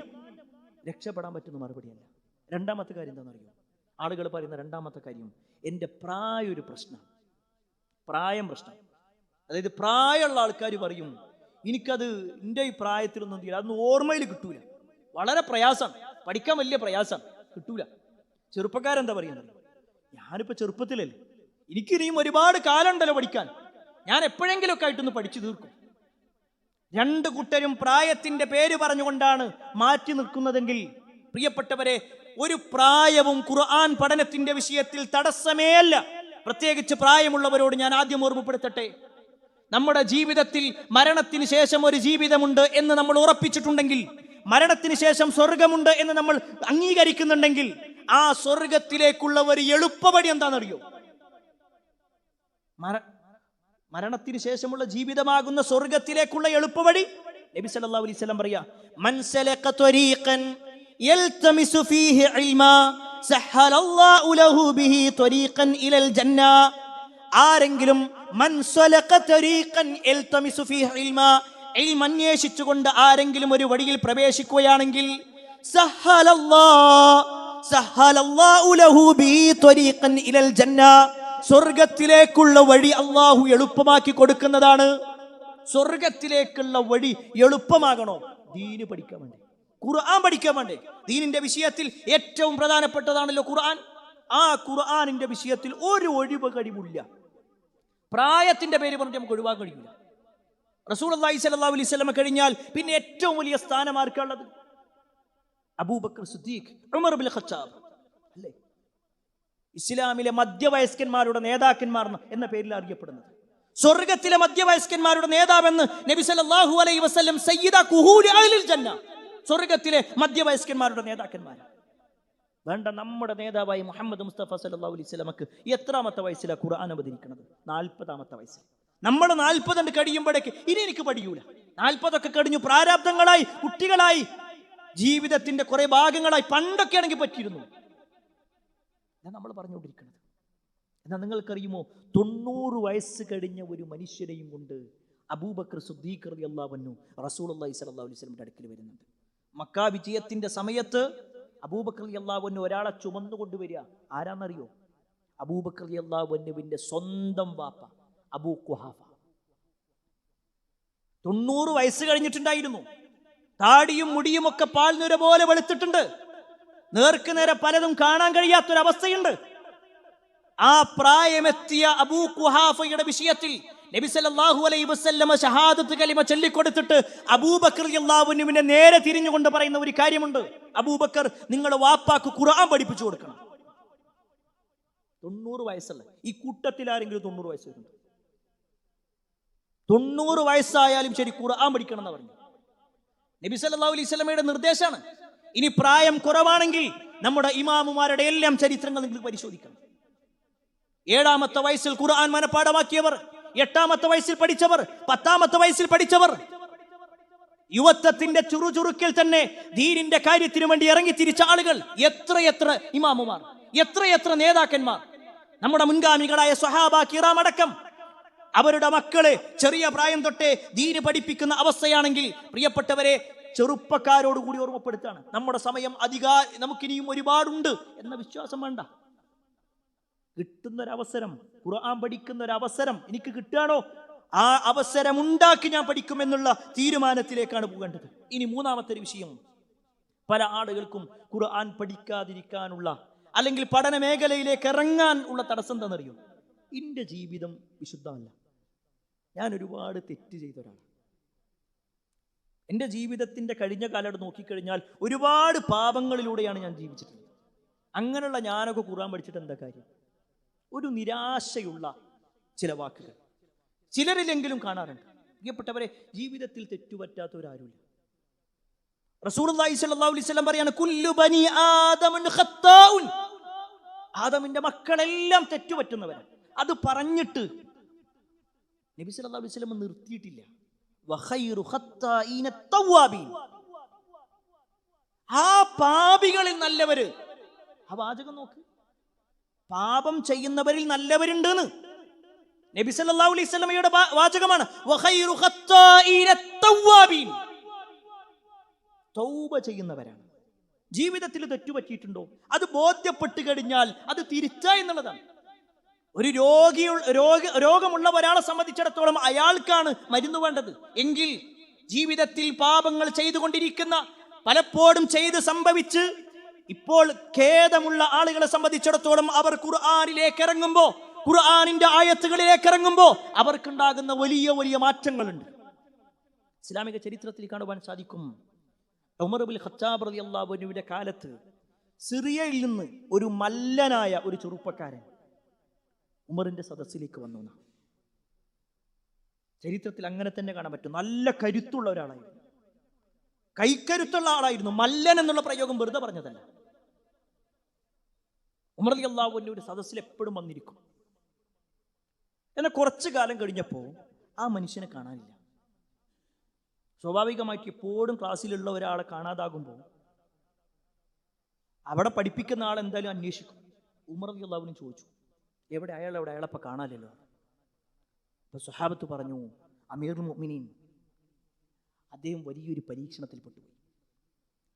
രക്ഷപ്പെടാൻ പറ്റുന്ന മറുപടിയല്ല. രണ്ടാമത്തെ കാര്യം എന്താണെന്നറിയോ? ആളുകൾ പറയുന്ന രണ്ടാമത്തെ കാര്യം, എൻ്റെ പ്രായം ഒരു പ്രശ്നമാണ്. പ്രായം പ്രശ്നം. അതായത് പ്രായമുള്ള ആൾക്കാർ പറയും, എനിക്കത് എൻ്റെ ഈ പ്രായത്തിലൊന്നും തീരെ അതൊന്നും ഓർമ്മയിൽ കിട്ടൂല, വളരെ പ്രയാസമാണ്, പഠിക്കാൻ വലിയ പ്രയാസമാണ്, കിട്ടൂല. ചെറുപ്പക്കാരെന്താ പറയുന്നത്? ഞാനിപ്പോൾ ചെറുപ്പത്തിലല്ലേ, എനിക്കിനിയും ഒരുപാട് കാലം ഉണ്ടല്ലോ പഠിക്കാൻ, ഞാൻ എപ്പോഴെങ്കിലുമൊക്കെ ആയിട്ടൊന്ന് പഠിച്ചു തീർക്കും. രണ്ട് കൂട്ടരും പ്രായത്തിന്റെ പേര് പറഞ്ഞുകൊണ്ടാണ് മാറ്റി നിൽക്കുന്നതെങ്കിൽ പ്രിയപ്പെട്ടവരെ, ഒരു പ്രായവും ഖുർആൻ പഠനത്തിന്റെ വിഷയത്തിൽ തടസ്സമേ അല്ല. പ്രത്യേകിച്ച് പ്രായമുള്ളവരോട് ഞാൻ ആദ്യം ഓർമ്മപ്പെടുത്തട്ടെ, നമ്മുടെ ജീവിതത്തിൽ മരണത്തിന് ശേഷം ഒരു ജീവിതമുണ്ട് എന്ന് നമ്മൾ ഉറപ്പിച്ചിട്ടുണ്ടെങ്കിൽ, മരണത്തിന് ശേഷം സ്വർഗമുണ്ട് എന്ന് നമ്മൾ അംഗീകരിക്കുന്നുണ്ടെങ്കിൽ, ആ സ്വർഗത്തിലേക്കുള്ള ഒരു എളുപ്പവഴി എന്താണെന്നറിയോ? മരണത്തിന് ശേഷമുള്ള ജീവിതമാകുന്ന സ്വർഗത്തിലേക്കുള്ള എളുപ്പവഴി നബി സല്ലല്ലാഹു അലൈഹി വസല്ലം പറയാ, മൻ സലക ത്വരീഖൻ യൽതമിസു ഫീഹി ഇൽമാ സഹലല്ലാഹു ലഹു ബിഹി ത്വരീഖൻ ഇലൽ ജന്ന. ആരെങ്കിലും മൻ സലക ത്വരീഖൻ യൽതമിസു ഫീഹി ഇൽമാ, ഇൽമ അന്വേഷിച്ചുകൊണ്ട് ആരെങ്കിലും ഒരു വഴിയിൽ പ്രവേശിക്കുകയാണെങ്കിൽ, സഹലല്ലാഹു ലഹു ബിഹി ത്വരീഖൻ ഇലൽ ജന്ന, സ്വർഗത്തിലേക്കുള്ള വഴി അള്ളാഹു എളുപ്പമാക്കി കൊടുക്കുന്നതാണ്. സ്വർഗത്തിലേക്കുള്ള വഴി എളുപ്പമാകണോ? ദീന് പഠിക്കാൻ വേണ്ടി, ഖുർആൻ പഠിക്കാൻ വേണ്ടി. ദീനിന്റെ വിഷയത്തിൽ ഏറ്റവും പ്രധാനപ്പെട്ടതാണല്ലോ ഖുർആൻ. ആ ഖുർആനിന്റെ വിഷയത്തിൽ ഒരു ഒഴിവ് കഴിവില്ല. പ്രായത്തിന്റെ പേര് പറഞ്ഞ് നമുക്ക് ഒഴിവാക്കാൻ കഴിയില്ല. റസൂലുള്ളാഹി സ്വല്ലല്ലാഹു അലൈഹി വസല്ലം കഴിഞ്ഞാൽ പിന്നെ ഏറ്റവും വലിയ സ്ഥാനം ആർക്കുള്ളത്? അബൂബക്കർ സിദ്ദീഖ്, ഉമർ ഇബ്നുൽ ഖത്താബ് അല്ലേ? ഇസ്ലാമിലെ മധ്യവയസ്കന്മാരുടെ നേതാക്കന്മാർ എന്ന പേരിൽ അറിയപ്പെടുന്നത്. സ്വർഗത്തിലെ മധ്യവയസ്കന്മാരുടെ നേതാവെന്ന് നബി സല്ലല്ലാഹു അലൈഹി വസല്ലം സയ്യിദ കുഹൂലി അഹ്ലിൽ ജന്ന, സ്വർഗത്തിലെ മധ്യവയസ്കന്മാരുടെ നേതാക്കന്മാർ. വേണ്ട, നമ്മുടെ നേതാവായി മുഹമ്മദ് മുസ്തഫ സല്ലല്ലാഹു അലൈഹി വസല്ലമക്ക് എത്രാമത്തെ വയസ്സിലാണ് ഖുർആൻ അവതരിക്കുന്നത്? 40ാമത്തെ വയസ്സിൽ. നമ്മൾ 40 കഴിയുമ്പോഴേക്ക് ഇനി എനിക്ക് പഠിയൂല, 40 കഴിഞ്ഞു, പ്രാരാബ്ദങ്ങളായി, കുട്ടികളായി, ജീവിതത്തിന്റെ കുറെ ഭാഗങ്ങളായി. പണ്ടൊക്കെ ആണെങ്കിൽ പറ്റിയിരുന്നു. നമ്മൾ പറഞ്ഞുകൊണ്ടിരിക്കുന്നത്. എന്നാൽ നിങ്ങൾക്കറിയുമോ, 90 വയസ്സ് കഴിഞ്ഞ ഒരു മനുഷ്യനെയും കൊണ്ട് അബൂബക്കർ സിദ്ദീഖ് റളിയല്ലാഹു അൻഹു റസൂലുള്ളാഹി സ്വല്ലല്ലാഹു അലൈഹി വസല്ലമയുടെ അടുക്കൽ വരുന്നുണ്ട്. മക്ക വിജയത്തിന്റെ സമയത്ത് അബൂബക്കർ റളിയല്ലാഹു അൻഹു ഒരാളെ ചുമന്നു വരിക. ആരാന്നറിയോ? അബൂബക്കർ റളിയല്ലാഹു അൻഹുവിന്റെ സ്വന്തം വാപ്പ അബൂ ഖുഹാഫ. 90 വയസ്സ് കഴിഞ്ഞിട്ടുണ്ടായിരുന്നു. താടിയും മുടിയും ഒക്കെ പാൽനുര പോലെ വെളുത്തിട്ടുണ്ട്. നേർക്ക് നേരെ പലതും കാണാൻ കഴിയാത്തൊരവസ്ഥയുണ്ട്. ആ പ്രായമെത്തിയ അബൂ ഖുഹാഫയുടെ വിഷയത്തിൽ നബി സല്ലല്ലാഹു അലൈഹി വസല്ലമ ഷഹാദത്ത് കലിമ ചൊല്ലിക്കൊടുത്തിട്ട് അബൂബക്കർ റളിയല്ലാഹു അൻഹുവിനെ നേരെ തിരിഞ്ഞുകൊണ്ട് പറയുന്ന ഒരു കാര്യമുണ്ട്. അബൂബക്കർ, നിങ്ങളുടെ വാപ്പാക്ക് ഖുർആൻ പഠിപ്പിച്ചു കൊടുക്കണം. 90 വയസ്സല്ല. ഈ കൂട്ടത്തിൽ ആരെങ്കിലും 90 വയസ്സുണ്ട്? 90 വയസ്സായാലും ശരി ഖുർആൻ പഠിക്കണം എന്ന് പറഞ്ഞു. നബി സല്ലല്ലാഹു അലൈഹി വസല്ലമയുടെ നിർദ്ദേശമാണ്. ഇനി പ്രായം കുറവാണെങ്കിൽ നമ്മുടെ ഇമാമുമാരുടെ എല്ലാം ചരിത്രങ്ങൾ നിങ്ങൾക്ക് പരിശോധിക്കണം. 7ാമത്തെ വയസ്സിൽ ഖുർആൻ മനപ്പാഠമാക്കിയവർ, 8ാമത്തെ വയസ്സിൽ പഠിച്ചവർ, 10ാമത്തെ വയസ്സിൽ പഠിച്ചവർ, യുവത്വത്തിന്റെ ചുറുചുറുക്കിൽ തന്നെ ദീനിന്റെ കാര്യത്തിനു വേണ്ടി ഇറങ്ങിത്തിരിച്ച ആളുകൾ, എത്രയെത്ര ഇമാമുമാർ, എത്രയെത്ര നേതാക്കന്മാർ. നമ്മുടെ മുൻഗാമികളായ സ്വഹാബ കിറാം അടക്കം അവരുടെ മക്കളെ ചെറിയ പ്രായം തൊട്ടേ ദീന് പഠിപ്പിക്കുന്ന അവസ്ഥയാണെങ്കിൽ, പ്രിയപ്പെട്ടവരെ, ചെറുപ്പക്കാരോടുകൂടി ഓർമ്മപ്പെടുത്താണ്. നമ്മുടെ സമയം നമുക്കിനിയും ഒരുപാടുണ്ട് എന്ന വിശ്വാസം വേണ്ട. കിട്ടുന്നൊരവസരം, ഖുർആൻ പഠിക്കുന്ന ഒരവസരം എനിക്ക് കിട്ടുകയാണോ, ആ അവസരം ഉണ്ടാക്കി ഞാൻ പഠിക്കുമെന്നുള്ള തീരുമാനത്തിലേക്കാണ് പോകേണ്ടത്. ഇനി 3ാമത്തെ വിഷയം, പല ആളുകൾക്കും ഖുർആൻ പഠിക്കാതിരിക്കാനുള്ള അല്ലെങ്കിൽ പഠന മേഖലയിലേക്ക് ഇറങ്ങാൻ ഉള്ള തടസ്സം എന്താണെന്നറിയോ? എൻ്റെ ജീവിതം വിശുദ്ധമല്ല, ഞാൻ ഒരുപാട് തെറ്റ് ചെയ്ത ഒരാളാണ്. എൻ്റെ ജീവിതത്തിൻ്റെ കഴിഞ്ഞ കാലം നോക്കിക്കഴിഞ്ഞാൽ ഒരുപാട് പാപങ്ങളിലൂടെയാണ് ഞാൻ ജീവിച്ചിട്ടുള്ളത്. അങ്ങനെയുള്ള ഞാനൊക്കെ ഖുർആൻ പഠിച്ചിട്ട് എന്താ കാര്യം? ഒരു നിരാശയുള്ള ചില വാക്കുകൾ ചിലരിലെങ്കിലും കാണാറുണ്ട്. പ്രിയപ്പെട്ടവരെ, ജീവിതത്തിൽ തെറ്റുപറ്റാത്തവരാരുമില്ല. റസൂലുള്ളാഹി സ്വല്ലല്ലാഹു അലൈഹി വസല്ലം പറയാണ്, കുല്ലു ബനി ആദമുൻ ഖത്താഉൻ, ആദമിന്റെ മക്കളെല്ലാം തെറ്റുപറ്റുന്നവരാണ്. അത് പറഞ്ഞിട്ട് നബി സല്ലല്ലാഹു അലൈഹി വസല്ലം നിർത്തിയിട്ടില്ല. വഖൈറു ഖത്താഈന തവ്വാബീൻ, ആ പാപികളിൽ നല്ലവര്. ആ വാചകം നോക്ക്, പാപം ചെയ്യുന്നവരിൽ നല്ലവരുണ്ട് എന്ന് നബി സല്ലല്ലാഹു അലൈഹി വസല്ലമയുടെ വാചകമാണ്. വഖൈറു ഖത്താഈന തവ്വാബീൻ, തൗബ ചെയ്യുന്നവരാണ്. ജീവിതത്തിൽ തെറ്റുപറ്റിയിട്ടുണ്ടോ അത് ബോധ്യപ്പെട്ട് കഴിഞ്ഞാൽ അത് തിരിച്ച എന്നുള്ളതാണ്. ഒരു രോഗമുള്ള ഒരാളെ സംബന്ധിച്ചിടത്തോളം അയാൾക്കാണ് മരുന്ന് വേണ്ടത്. എങ്കിൽ ജീവിതത്തിൽ പാപങ്ങൾ ചെയ്തുകൊണ്ടിരിക്കുന്ന, പലപ്പോഴും ചെയ്ത് സംഭവിച്ച് ഇപ്പോൾ ഖേദമുള്ള ആളുകളെ സംബന്ധിച്ചിടത്തോളം അവർ ഖുർആനിലേക്ക് ഇറങ്ങുമ്പോൾ, ഖുർആനിന്റെ ആയത്തുകളിലേക്ക് ഇറങ്ങുമ്പോൾ അവർക്കുണ്ടാകുന്ന വലിയ വലിയ മാറ്റങ്ങളുണ്ട്. ഇസ്ലാമിക ചരിത്രത്തിൽ കാണുവാൻ സാധിക്കും, ഉമർ ഇബ്നുൽ ഖത്താബ് റളിയല്ലാഹു അൻഹുവിന്റെ കാലത്ത് സിറിയയിൽ നിന്ന് ഒരു മല്ലനായ ഒരു ചെറുപ്പക്കാരൻ ഉമറിന്റെ സദസ്സിലേക്ക് വന്നു. ചരിത്രത്തിൽ അങ്ങനെ തന്നെ കാണാൻ പറ്റും. നല്ല കരുത്തുള്ള ഒരാളായിരുന്നു, കൈക്കരുത്തുള്ള ആളായിരുന്നു. മല്ലൻ എന്നുള്ള പ്രയോഗം വെറുതെ പറഞ്ഞതല്ല. ഉമർ റളിയല്ലാഹു അൻഹു ഒരു സദസ്സിൽ എപ്പോഴും വന്നിരിക്കും. എന്നാൽ കുറച്ചു കാലം കഴിഞ്ഞപ്പോൾ ആ മനുഷ്യനെ കാണാനില്ല. സ്വാഭാവികമായിട്ട് എപ്പോഴും ക്ലാസ്സിലുള്ള ഒരാളെ കാണാതാകുമ്പോൾ അവിടെ പഠിപ്പിക്കുന്ന ആൾ എന്തായാലും അന്വേഷിക്കും. ഉമർ റളിയല്ലാഹു അൻഹു ചോദിച്ചു, എവിടെ അയാളെപ്പോൾ കാണാനില്ലല്ലോ. അപ്പൊ സ്വഹാബത്ത് പറഞ്ഞു, അമീറുൽ മുഅ്മിനീൻ അദ്ദേഹം വലിയൊരു പരീക്ഷണത്തിൽ പെട്ടുപോയി.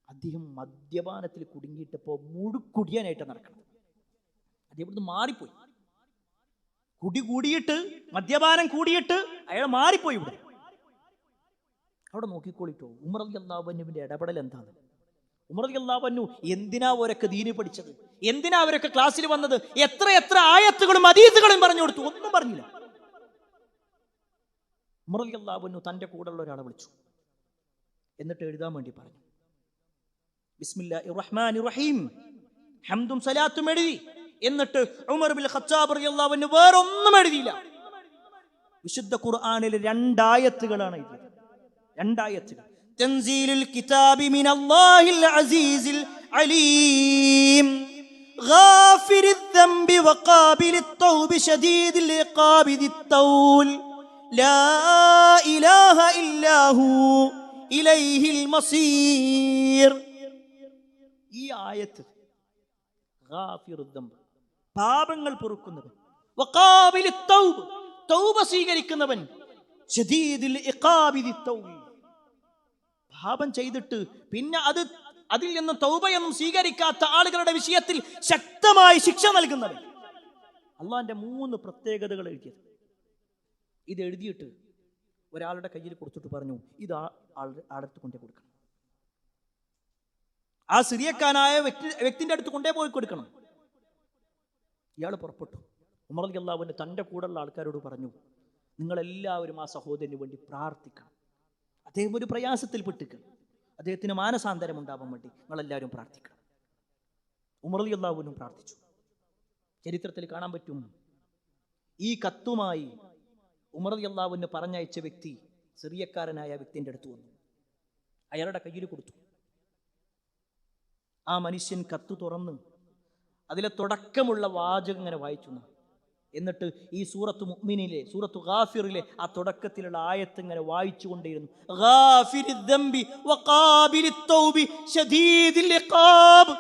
അദ്ദേഹം മദ്യപാനത്തിൽ കുടുങ്ങിയിട്ടപ്പോൾ മുഴുക്കുടിയാനായിട്ട് നടക്കണം. അദ്ദേഹം ഇവിടുന്ന് മാറിപ്പോയി. കുടി കൂടിയിട്ട്, മദ്യപാനം കൂടിയിട്ട് അയാൾ മാറിപ്പോയി. ഇവിടെ അവിടെ നോക്കിക്കോളിട്ടോ, ഉമർ റളിയല്ലാഹു അൻഹുവിന്റെ ഇടപെടൽ എന്താണ്? ഉമർ റളിയല്ലാഹു അൻഹു എന്തിനാ അവരൊക്കെ ദീനി പഠിച്ചത്? എന്തിനാ അവരൊക്കെ ക്ലാസ്സിൽ വന്നത്? എത്ര ആയത്തുകളും ഹദീസുകളും പറഞ്ഞു കൊടുത്തു? ഒന്നും പറഞ്ഞില്ല. ഉമർ റളിയല്ലാഹു അൻഹു തന്റെ കൂടെയുള്ള ഒരാളെ വിളിച്ചു, എന്നിട്ട് എഴുതാൻ വേണ്ടി പറഞ്ഞു. ബിസ്മില്ലാഹിർ റഹ്മാനിർ റഹീം, ഹംദും സലാത്തും എഴുതി. എന്നിട്ട് ഉമർ ഇബ്നുൽ ഖത്താബ് റളിയല്ലാഹു അൻഹു വേറൊന്നും എഴുതിയില്ല. വിശുദ്ധ ഖുർആനിലെ 2 ആയത്തുകളാണ് എഴുതിയത്. 2 ആയത്തുകൾ. തൻസീലുൽ കിതാബി മിനല്ലാഹിൽ അസീസിൽ അലീം ഗാഫിരിദ് ദംബി വഖാബിലിത് തൗബി ശദീദിൽ ഇഖാബി ദിത്തൗൽ ലാ ഇലാഹ ഇല്ലാഹു ഇലൈഹിൽ മസീർ. ഈ ആയത്ത് ഗാഫിറുദ് ദംബ്, പാപങ്ങൾ പൊറുക്കുന്നവൻ, വഖാബിലിത് തൗബ്, തൗബ സ്വീകരിക്കുന്നവൻ, ശദീദിൽ ഇഖാബി ദിത്തൗൽ, പാപം ചെയ്തിട്ട് പിന്നെ അതിൽ നിന്ന് തൗബയൊന്നും സ്വീകരിക്കാത്ത ആളുകളുടെ വിഷയത്തിൽ ശക്തമായി ശിക്ഷ നൽകുന്നവൻ. അള്ളാന്റെ 3 പ്രത്യേകതകൾ എഴുതിയത്. ഇത് എഴുതിയിട്ട് ഒരാളുടെ കയ്യിൽ കൊടുത്തിട്ട് പറഞ്ഞു, ഇത് ആളടുത്ത് കൊണ്ടേ കൊടുക്കണം. ആ സിറിയക്കാനായ വ്യക്തിന്റെ അടുത്ത് കൊണ്ടേ പോയി കൊടുക്കണം. ഇയാൾ പുറപ്പെട്ടു. ഉമർ റളിയല്ലാഹു അൻഹു തൻ്റെ കൂടെയുള്ള ആൾക്കാരോട് പറഞ്ഞു, നിങ്ങളെല്ലാവരും ആ സഹോദരന് വേണ്ടി പ്രാർത്ഥിക്കണം. അദ്ദേഹം ഒരു പ്രയാസത്തിൽ പെട്ടിക്കണം, അദ്ദേഹത്തിന് മാനസാന്തരം ഉണ്ടാവാൻ വേണ്ടി നിങ്ങളെല്ലാവരും പ്രാർത്ഥിക്കണം. ഉമർ റളിയല്ലാഹു അൻഹു പ്രാർത്ഥിച്ചു. ചരിത്രത്തിൽ കാണാൻ പറ്റും, ഈ കത്തുമായി ഉമർ റളിയല്ലാഹു അൻഹു പറഞ്ഞയച്ച വ്യക്തി സിറിയക്കാരനായ വ്യക്തിൻ്റെ അടുത്ത് വന്നു, അയാളുടെ കയ്യിൽ കൊടുത്തു. ആ മനുഷ്യൻ കത്ത് തുറന്ന് അതിലെ തുടക്കമുള്ള വാചകം ഇങ്ങനെ വായിച്ചു. എന്നിട്ട് ഈ സൂറത്ത് മുഅ്മിനിലെ, സൂറത്ത് ഗാഫിറിലെ ആ തുടക്കത്തിലുള്ള ആയത്ത് ഇങ്ങനെ വായിച്ചു കൊണ്ടേയിരുന്നു. ഗാഫിരിദ് ദംബി വഖാബിലിത് തൗബി ശദീദിൽ ഇഖാബ്.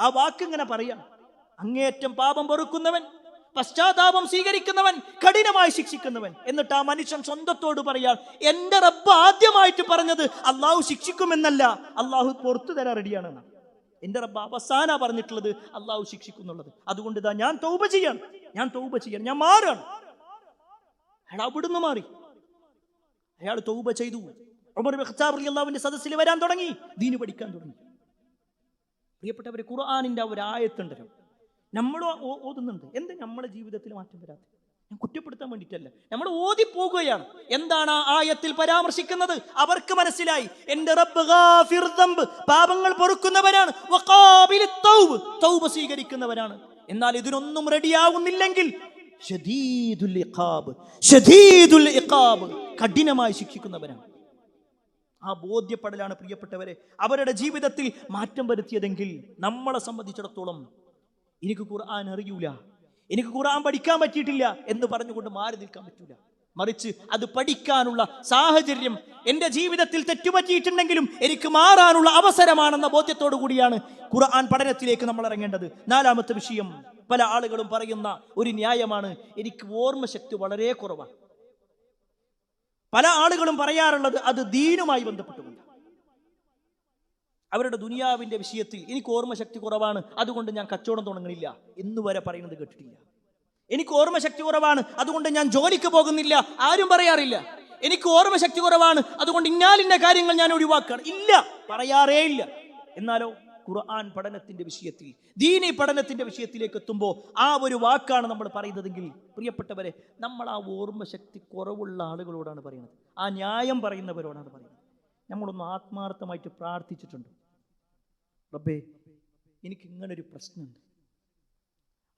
ആ വാക്ക് ഇങ്ങനെ പറയാം, അങ്ങേയറ്റം പാപം പൊറുക്കുന്നവൻ, പശ്ചാത്താപം സ്വീകരിക്കുന്നവൻ, കഠിനമായി ശിക്ഷിക്കുന്നവൻ. എന്നിട്ട് ആ മനുഷ്യൻ സ്വന്തത്തോട് പറയാൻ, എന്റെ റബ്ബ് ആദ്യമായിട്ട് പറഞ്ഞത് അള്ളാഹു ശിക്ഷിക്കുമെന്നല്ല, അള്ളാഹു പുറത്തു തരാൻ റെഡിയാണെന്നാണ്. എന്റെ റബ്ബ് അവസാന പറഞ്ഞിട്ടുള്ളത് അള്ളാഹു ശിക്ഷിക്കുന്നുള്ളത്. അതുകൊണ്ട് ഇതാ ഞാൻ തൗബ ചെയ്യാണ്, ഞാൻ മാറാണ്. അയാൾ അവിടുന്ന് മാറി, അയാൾ തൗബ ചെയ്തു. ഉമർ ഇബ്നുൽ ഖത്താബ് റളിയല്ലാഹുവിന്റെ സദസ്സിൽ വരാൻ തുടങ്ങി, ദീന് പഠിക്കാൻ തുടങ്ങി. പ്രിയപ്പെട്ടവരെ, ഖുർആനിന്റെ ഒരു ആയത്തുണ്ടല്ലോ, നമ്മൾ ഓതുന്നുണ്ട്, എന്താ നമ്മുടെ ജീവിതത്തിൽ മാറ്റം വരാത്ത? ഞാൻ കുറ്റപ്പെടുത്താൻ വേണ്ടിയിട്ടല്ല, നമ്മൾ ഓതിപ്പോകുകയാണ്. എന്താണ് ആ ആയത്തിൽ പരാമർശിക്കുന്നത്? അവർക്ക് മനസ്സിലായി, എന്റെ റബ്ബ് ഗാഫിർ ദംബ്, പാപങ്ങൾ പൊറുക്കുന്നവനാണ്, വഖാബിലിത് തൗബ്, തൗബ സ്വീകരിക്കുന്നവനാണ്. എന്നാൽ ഇതിനൊന്നും റെഡിയാവുന്നില്ലെങ്കിൽ ശദീദുൽ ഇഖാബ്, കഠിനമായി ശിക്ഷിക്കുന്നവനാണ്. ആ ബോധ്യപ്പെടലാണ് പ്രിയപ്പെട്ടവരെ അവരുടെ ജീവിതത്തിൽ മാറ്റം വരുത്തിയതെങ്കിൽ നമ്മളെ സംബന്ധിച്ചിടത്തോളം എനിക്ക് ഖുർആൻ അറിയൂല, എനിക്ക് ഖുർആൻ പഠിക്കാൻ പറ്റിയിട്ടില്ല എന്ന് പറഞ്ഞുകൊണ്ട് മാറി നിൽക്കാൻ പറ്റൂല. മറിച്ച് അത് പഠിക്കാനുള്ള സാഹചര്യം എൻ്റെ ജീവിതത്തിൽ തെറ്റുപറ്റിയിട്ടുണ്ടെങ്കിലും എനിക്ക് മാറാനുള്ള അവസരമാണെന്ന ബോധ്യത്തോടു കൂടിയാണ് ഖുർആൻ പഠനത്തിലേക്ക് നമ്മൾ ഇറങ്ങേണ്ടത്. 4ാമത്തെ വിഷയം, പല ആളുകളും പറയുന്ന ഒരു ന്യായമാണ്, എനിക്ക് ഓർമ്മശക്തി വളരെ കുറവാണ്. പല ആളുകളും പറയാറുള്ളത് അത് ദീനുമായി ബന്ധപ്പെട്ടുകൊണ്ട്. അവരുടെ ദുനിയാവിന്റെ വിഷയത്തിൽ എനിക്ക് ഓർമ്മശക്തി കുറവാണ്, അതുകൊണ്ട് ഞാൻ കച്ചവടം തുടങ്ങുന്നില്ല എന്ന് വരെ പറയുന്നത് കേട്ടിട്ടില്ല. എനിക്ക് ഓർമ്മശക്തി കുറവാണ്, അതുകൊണ്ട് ഞാൻ ജോലിക്ക് പോകുന്നില്ല, ആരും പറയാറില്ല. എനിക്ക് ഓർമ്മശക്തി കുറവാണ്, അതുകൊണ്ട് ഇന്നാലിന്ന കാര്യങ്ങൾ ഞാൻ ഒഴിവാക്കുകയാണ്, ഇല്ല, പറയാറേ ഇല്ല. എന്നാലോ ഖുർആൻ പഠനത്തിന്റെ വിഷയത്തിൽ, ദീനി പഠനത്തിന്റെ വിഷയത്തിലേക്ക് എത്തുമ്പോൾ ആ ഒരു വാക്കാണ് നമ്മൾ പറയുന്നതെങ്കിൽ പ്രിയപ്പെട്ടവരെ, നമ്മൾ ആ ഓർമ്മശക്തി കുറവുള്ള ആളുകളോടാണ് പറയുന്നത്, ആ ന്യായം പറയുന്നവരോടാണ് പറയുന്നത്. നമ്മളൊന്ന് ആത്മാർത്ഥമായിട്ട് പ്രാർത്ഥിച്ചിട്ടുണ്ട്, റബ്ബേ എനിക്ക് ഇങ്ങനൊരു പ്രശ്നമുണ്ട്,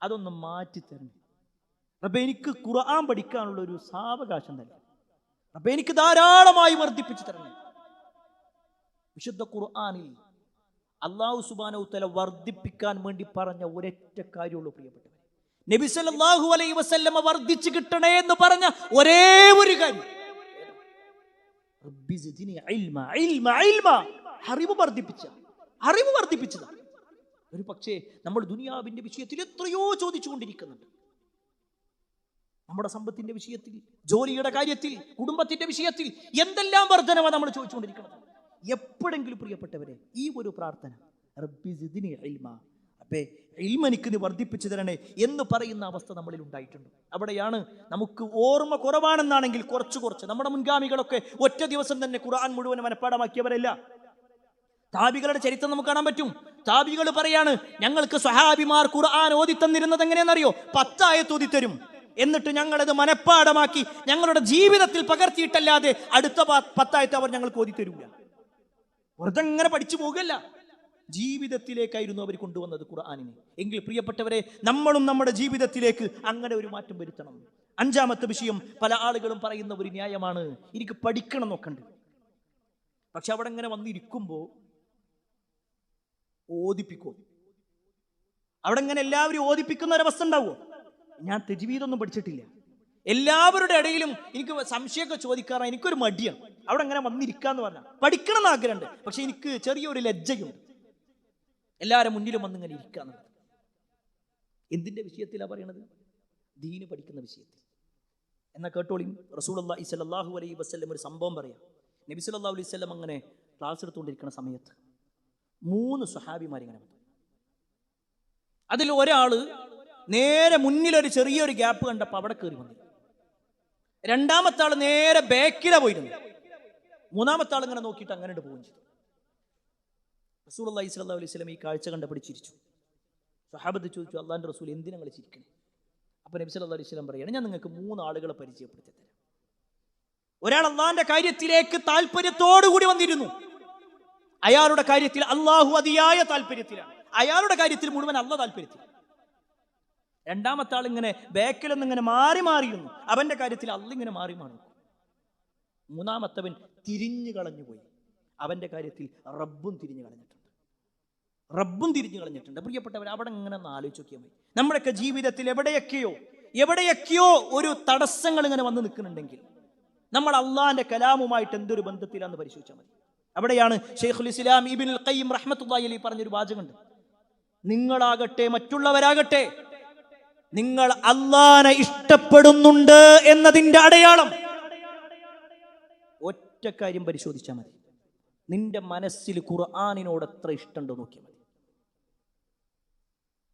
അതൊന്ന് മാറ്റിത്തരണം റബ്ബേ, എനിക്ക് ഖുർആൻ പഠിക്കാനുള്ള ഒരു സാവകാശം തന്നെ റബ്ബേ, എനിക്ക് ധാരാളമായി വർദ്ധിപ്പിച്ചു തരണം. വിശുദ്ധ ഖുർആനിൽ അല്ലാഹു സുബ്ഹാനഹു വ തആല വർദ്ധിപ്പിക്കാൻ വേണ്ടി പറഞ്ഞ ഒരൊറ്റ കാര്യമുള്ളൂ പ്രിയപ്പെട്ടവരെ, നബി സല്ലല്ലാഹു അലൈഹി വസല്ലമ വർദ്ധിച്ചു കിട്ടണേ എന്ന് പറഞ്ഞ ഒരേ ഒരു കാര്യം, റബ്ബി സിദ്നി ഇൽമ ഇൽമ ഇൽമ, അറിവ് വർദ്ധിപ്പിച്ചതാണ്. ഒരു പക്ഷേ നമ്മൾ ദുനിയാവിന്റെ വിഷയത്തിൽ എത്രയോ ചോദിച്ചുകൊണ്ടിരിക്കുന്നുണ്ട്, നമ്മുടെ സമ്പത്തിന്റെ വിഷയത്തിൽ, ജോലിയുടെ കാര്യത്തിൽ, കുടുംബത്തിന്റെ വിഷയത്തിൽ എന്തെല്ലാം വർധനമാണ് നമ്മൾ ചോദിച്ചുകൊണ്ടിരിക്കുന്നത്. എപ്പോഴെങ്കിലും പ്രിയപ്പെട്ടവരെ ഈ ഒരു പ്രാർത്ഥന, റബ്ബി സിദ്നി ഇൽമ, റബ്ബേ ഇൽമ എനിക്ക് നീ വർദ്ധിപ്പിച്ചു തരണേ എന്ന് പറയുന്ന അവസ്ഥ നമ്മളിൽ ഉണ്ടായിട്ടുണ്ട്. അവിടെയാണ് നമുക്ക് ഓർമ്മ കുറവാണെന്നാണെങ്കിൽ കുറച്ച് നമ്മുടെ മുൻഗാമികളൊക്കെ ഒറ്റ ദിവസം തന്നെ ഖുർആൻ മുഴുവൻ മനഃപ്പാടമാക്കിയവരല്ല. താബികളുടെ ചരിത്രം നമുക്ക് കാണാൻ പറ്റും. താബികൾ പറയാണ്, ഞങ്ങൾക്ക് സ്വഹാബിമാർ ഖുർആൻ ഓതി തന്നിരുന്നത് എങ്ങനെയാണെന്നറിയോ? 10 ആയത്ത് ഓതി തരും, എന്നിട്ട് ഞങ്ങളത് മനഃപ്പാടമാക്കി ഞങ്ങളുടെ ജീവിതത്തിൽ പകർത്തിയിട്ടല്ലാതെ അടുത്ത 10 ആയത്ത് അവർ ഞങ്ങൾക്ക് ഓതി തരൂല. വെറുതെ അങ്ങനെ പഠിച്ചു പോകല്ല, ജീവിതത്തിലേക്കായിരുന്നു അവർ കൊണ്ടുവന്നത് ഖുർആനിനെ. എങ്കിൽ പ്രിയപ്പെട്ടവരെ, നമ്മളും നമ്മുടെ ജീവിതത്തിലേക്ക് അങ്ങനെ ഒരു മാറ്റം വരുത്തണം. 5-ാമത്തെ വിഷയം, പല ആളുകളും പറയുന്ന ഒരു ന്യായമാണ്, എനിക്ക് പഠിക്കണം നോക്കണ്ട്. പക്ഷെ അവിടെ ഇങ്ങനെ വന്നിരിക്കുമ്പോൾ ഓദിപ്പിക്കോ? അവിടെ ഇങ്ങനെ എല്ലാവരും ഓദിപ്പിക്കുന്ന ഒരവസ്ഥ ഉണ്ടാവുമോ? ഞാൻ തജ്വീദൊന്നും പഠിച്ചിട്ടില്ല, എല്ലാവരുടെ ഇടയിലും എനിക്ക് സംശയമൊക്കെ ചോദിക്കാറ്, എനിക്കൊരു മടിയാണ്. അവിടെ അങ്ങനെ വന്നിരിക്കാന്ന് പറഞ്ഞാൽ പഠിക്കണം എന്ന് ആഗ്രഹമുണ്ട്, പക്ഷെ എനിക്ക് ചെറിയൊരു ലജ്ജയുണ്ട് എല്ലാവരും മുന്നിലും വന്നിങ്ങനെ ഇരിക്കാന്നുള്ളത്. എന്തിന്റെ വിഷയത്തിലാണ് പറയണത്? ദീന് പഠിക്കുന്ന വിഷയത്തിൽ. എന്നാ കേട്ടോളി, റസൂലുള്ളാഹി സ്വല്ലല്ലാഹു അലൈഹി വസല്ലം ഒരു സംഭവം പറയാം. നബി സല്ലല്ലാഹു അലൈഹി വസല്ലം അങ്ങനെ ക്ലാസ് എടുത്തുകൊണ്ടിരിക്കുന്ന സമയത്ത് 3 സ്വഹാബിമാരിങ്ങനെ വന്നു. അതിൽ ഒരാള് നേരെ മുന്നിലൊരു ചെറിയൊരു ഗ്യാപ്പ് കണ്ടപ്പോൾ അവിടെ കയറി വന്നു. 2-ാമത്തെ ആള് നേരെ ബാക്കില പോയിരുന്നു. 3-ാമത്തെ ആൾ ഇങ്ങനെ നോക്കിയിട്ട് അങ്ങനെ പോവുകയും ചെയ്തു. റസൂലുള്ളാഹി സ്വല്ലല്ലാഹു അലൈഹി വസല്ലം ഈ കാഴ്ച കണ്ടപ്പോൾ ചിരിച്ചു. സ്വഹാബത്ത് ചോദിച്ചു, അള്ളാഹിന്റെ റസൂൽ എന്തിനാ നിങ്ങൾ ചിരിക്കണേ? അപ്പൊ നബി സല്ലല്ലാഹു അലൈഹി വസല്ലം പറയാണ്, ഞാൻ നിങ്ങൾക്ക് 3 ആളുകളെ പരിചയപ്പെടുത്തി തരാം. ഒരാൾ അള്ളാഹിന്റെ കാര്യത്തിലേക്ക് താല്പര്യത്തോടുകൂടി വന്നിരുന്നു, അയാളുടെ കാര്യത്തിൽ അള്ളാഹു അതിയായ താല്പര്യത്തിലാണ്, അയാളുടെ കാര്യത്തിൽ മുഴുവൻ അള്ളാഹ് താല്പര്യത്തിൽ. 2-ാമത്തെ ആൾ ഇങ്ങനെ ബാക്കിൽ നിന്ന് ഇങ്ങനെ മാറിയിരുന്നു, അവന്റെ കാര്യത്തിൽ അള്ളാഹ് ഇങ്ങനെ മാറി. 3-ാമത്തവൻ തിരിഞ്ഞു കളഞ്ഞുപോയി, അവന്റെ കാര്യത്തിൽ റബ്ബും തിരിഞ്ഞു കളഞ്ഞിട്ടുണ്ട്. പ്രിയപ്പെട്ടവർ, അവിടെ ഇങ്ങനെ ഒന്ന് ആലോചിച്ച് നോക്കിയാൽ മതി. നമ്മുടെയൊക്കെ ജീവിതത്തിൽ എവിടെയൊക്കെയോ ഒരു തടസ്സങ്ങൾ ഇങ്ങനെ വന്ന് നിൽക്കുന്നുണ്ടെങ്കിൽ നമ്മൾ അള്ളാഹിന്റെ കലാമുമായിട്ട് എന്തൊരു ബന്ധത്തിലാണെന്ന് പരിശോധിച്ചാൽ മതി. അവിടെയാണ് ശൈഖുൽ ഇസ്ലാം ഇബ്നുൽ ഖയ്യിം റഹ്മത്തുള്ളാഹി അലൈഹി പറഞ്ഞൊരു വാചകമുണ്ട്, നിങ്ങളാകട്ടെ മറ്റുള്ളവരാകട്ടെ, നിങ്ങൾ അള്ളാഹിനെ ഇഷ്ടപ്പെടുന്നുണ്ട് എന്നതിന്റെ അടയാളം ഒറ്റ കാര്യം പരിശോധിച്ചാൽ മതി. നിന്റെ മനസ്സിൽ ഖുർആനിനോട് എത്ര ഇഷ്ടമുണ്ടോ നോക്കിയാൽ മതി.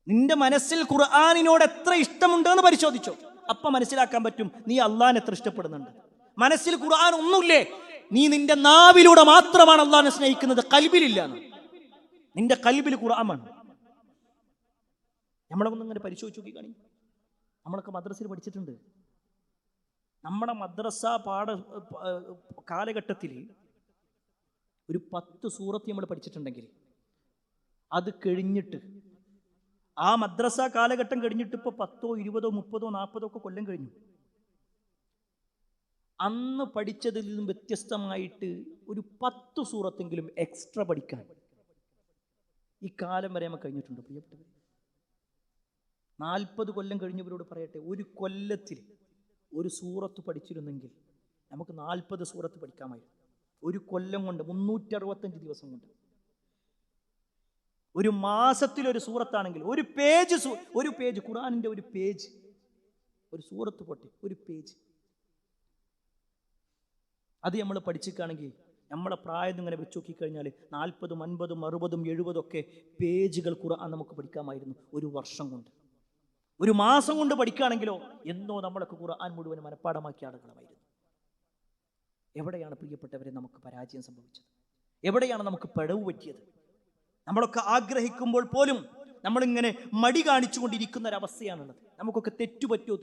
നിന്റെ മനസ്സിൽ ഖുർആനിനോട് എത്ര ഇഷ്ടമുണ്ടെന്ന് പരിശോധിച്ചോ, അപ്പൊ മനസ്സിലാക്കാൻ പറ്റും നീ അള്ളാഹിനെ എത്ര ഇഷ്ടപ്പെടുന്നുണ്ട്. മനസ്സിൽ ഖുർആൻ ഒന്നുമില്ലേ, നീ നിന്റെ നാവിലൂടെ മാത്രമാണ് അള്ളാഹിനെ സ്നേഹിക്കുന്നത്, കൽബിലില്ല. നിന്റെ കൽബിൽ ഖുർആനാണ്. നമ്മളൊന്നും ഇങ്ങനെ പരിശോധിച്ച് നോക്കി കാണി. നമ്മളൊക്കെ മദ്രസയിൽ പഠിച്ചിട്ടുണ്ട്. നമ്മുടെ മദ്രസ കാലഘട്ടത്തിൽ ഒരു 10 സൂറത്ത് നമ്മൾ പഠിച്ചിട്ടുണ്ടെങ്കിൽ അത് കഴിഞ്ഞിട്ട്, ആ മദ്രസ കാലഘട്ടം കഴിഞ്ഞിട്ട് ഇപ്പോൾ 10, 20, 30, 40 ഒക്കെ കൊല്ലം കഴിഞ്ഞു. അന്ന് പഠിച്ചതിൽ നിന്നും വ്യത്യസ്തമായിട്ട് ഒരു 10 സൂറത്തെങ്കിലും എക്സ്ട്രാ പഠിക്കാൻ ഈ കാലം വരെ നമുക്ക് കഴിഞ്ഞിട്ടുണ്ട്. പ്രിയപ്പെട്ടവർ, 40 കൊല്ലം കഴിഞ്ഞവരോട് പറയട്ടെ, ഒരു കൊല്ലത്തിൽ ഒരു സൂറത്ത് പഠിച്ചിരുന്നെങ്കിൽ നമുക്ക് 40 സൂറത്ത് പഠിക്കാമായിരുന്നു. ഒരു കൊല്ലം കൊണ്ട് 365 ദിവസം കൊണ്ട്. ഒരു മാസത്തിൽ ഒരു സൂറത്താണെങ്കിൽ ഒരു പേജ് ഖുർആനിന്റെ ഒരു പേജ്, ഒരു സൂറത്ത് പൊട്ടി ഒരു പേജ്, അത് നമ്മൾ പഠിച്ചിട്ടാണെങ്കിൽ നമ്മളെ പ്രായം ഇങ്ങനെ വെച്ച് നോക്കിക്കഴിഞ്ഞാൽ 40, 50, 60, 70 ഒക്കെ പേജുകൾ ഖുർആൻ നമുക്ക് പഠിക്കാമായിരുന്നു ഒരു വർഷം കൊണ്ട്. ഒരു മാസം കൊണ്ട് പഠിക്കുകയാണെങ്കിലോ എന്നോ നമ്മളൊക്കെ ഖുർആൻ മുഴുവൻ മനഃപ്പാടമാക്കിയ ആളുകളായിരുന്നു. എവിടെയാണ് പ്രിയപ്പെട്ടവരെ നമുക്ക് പരാജയം സംഭവിച്ചത്? എവിടെയാണ് നമുക്ക് പിഴവ് പറ്റിയത്? നമ്മളൊക്കെ ആഗ്രഹിക്കുമ്പോൾ പോലും നമ്മളിങ്ങനെ മടി കാണിച്ചുകൊണ്ടിരിക്കുന്ന ഒരവസ്ഥയാണുള്ളത്. നമുക്കൊക്കെ തെറ്റുപറ്റോ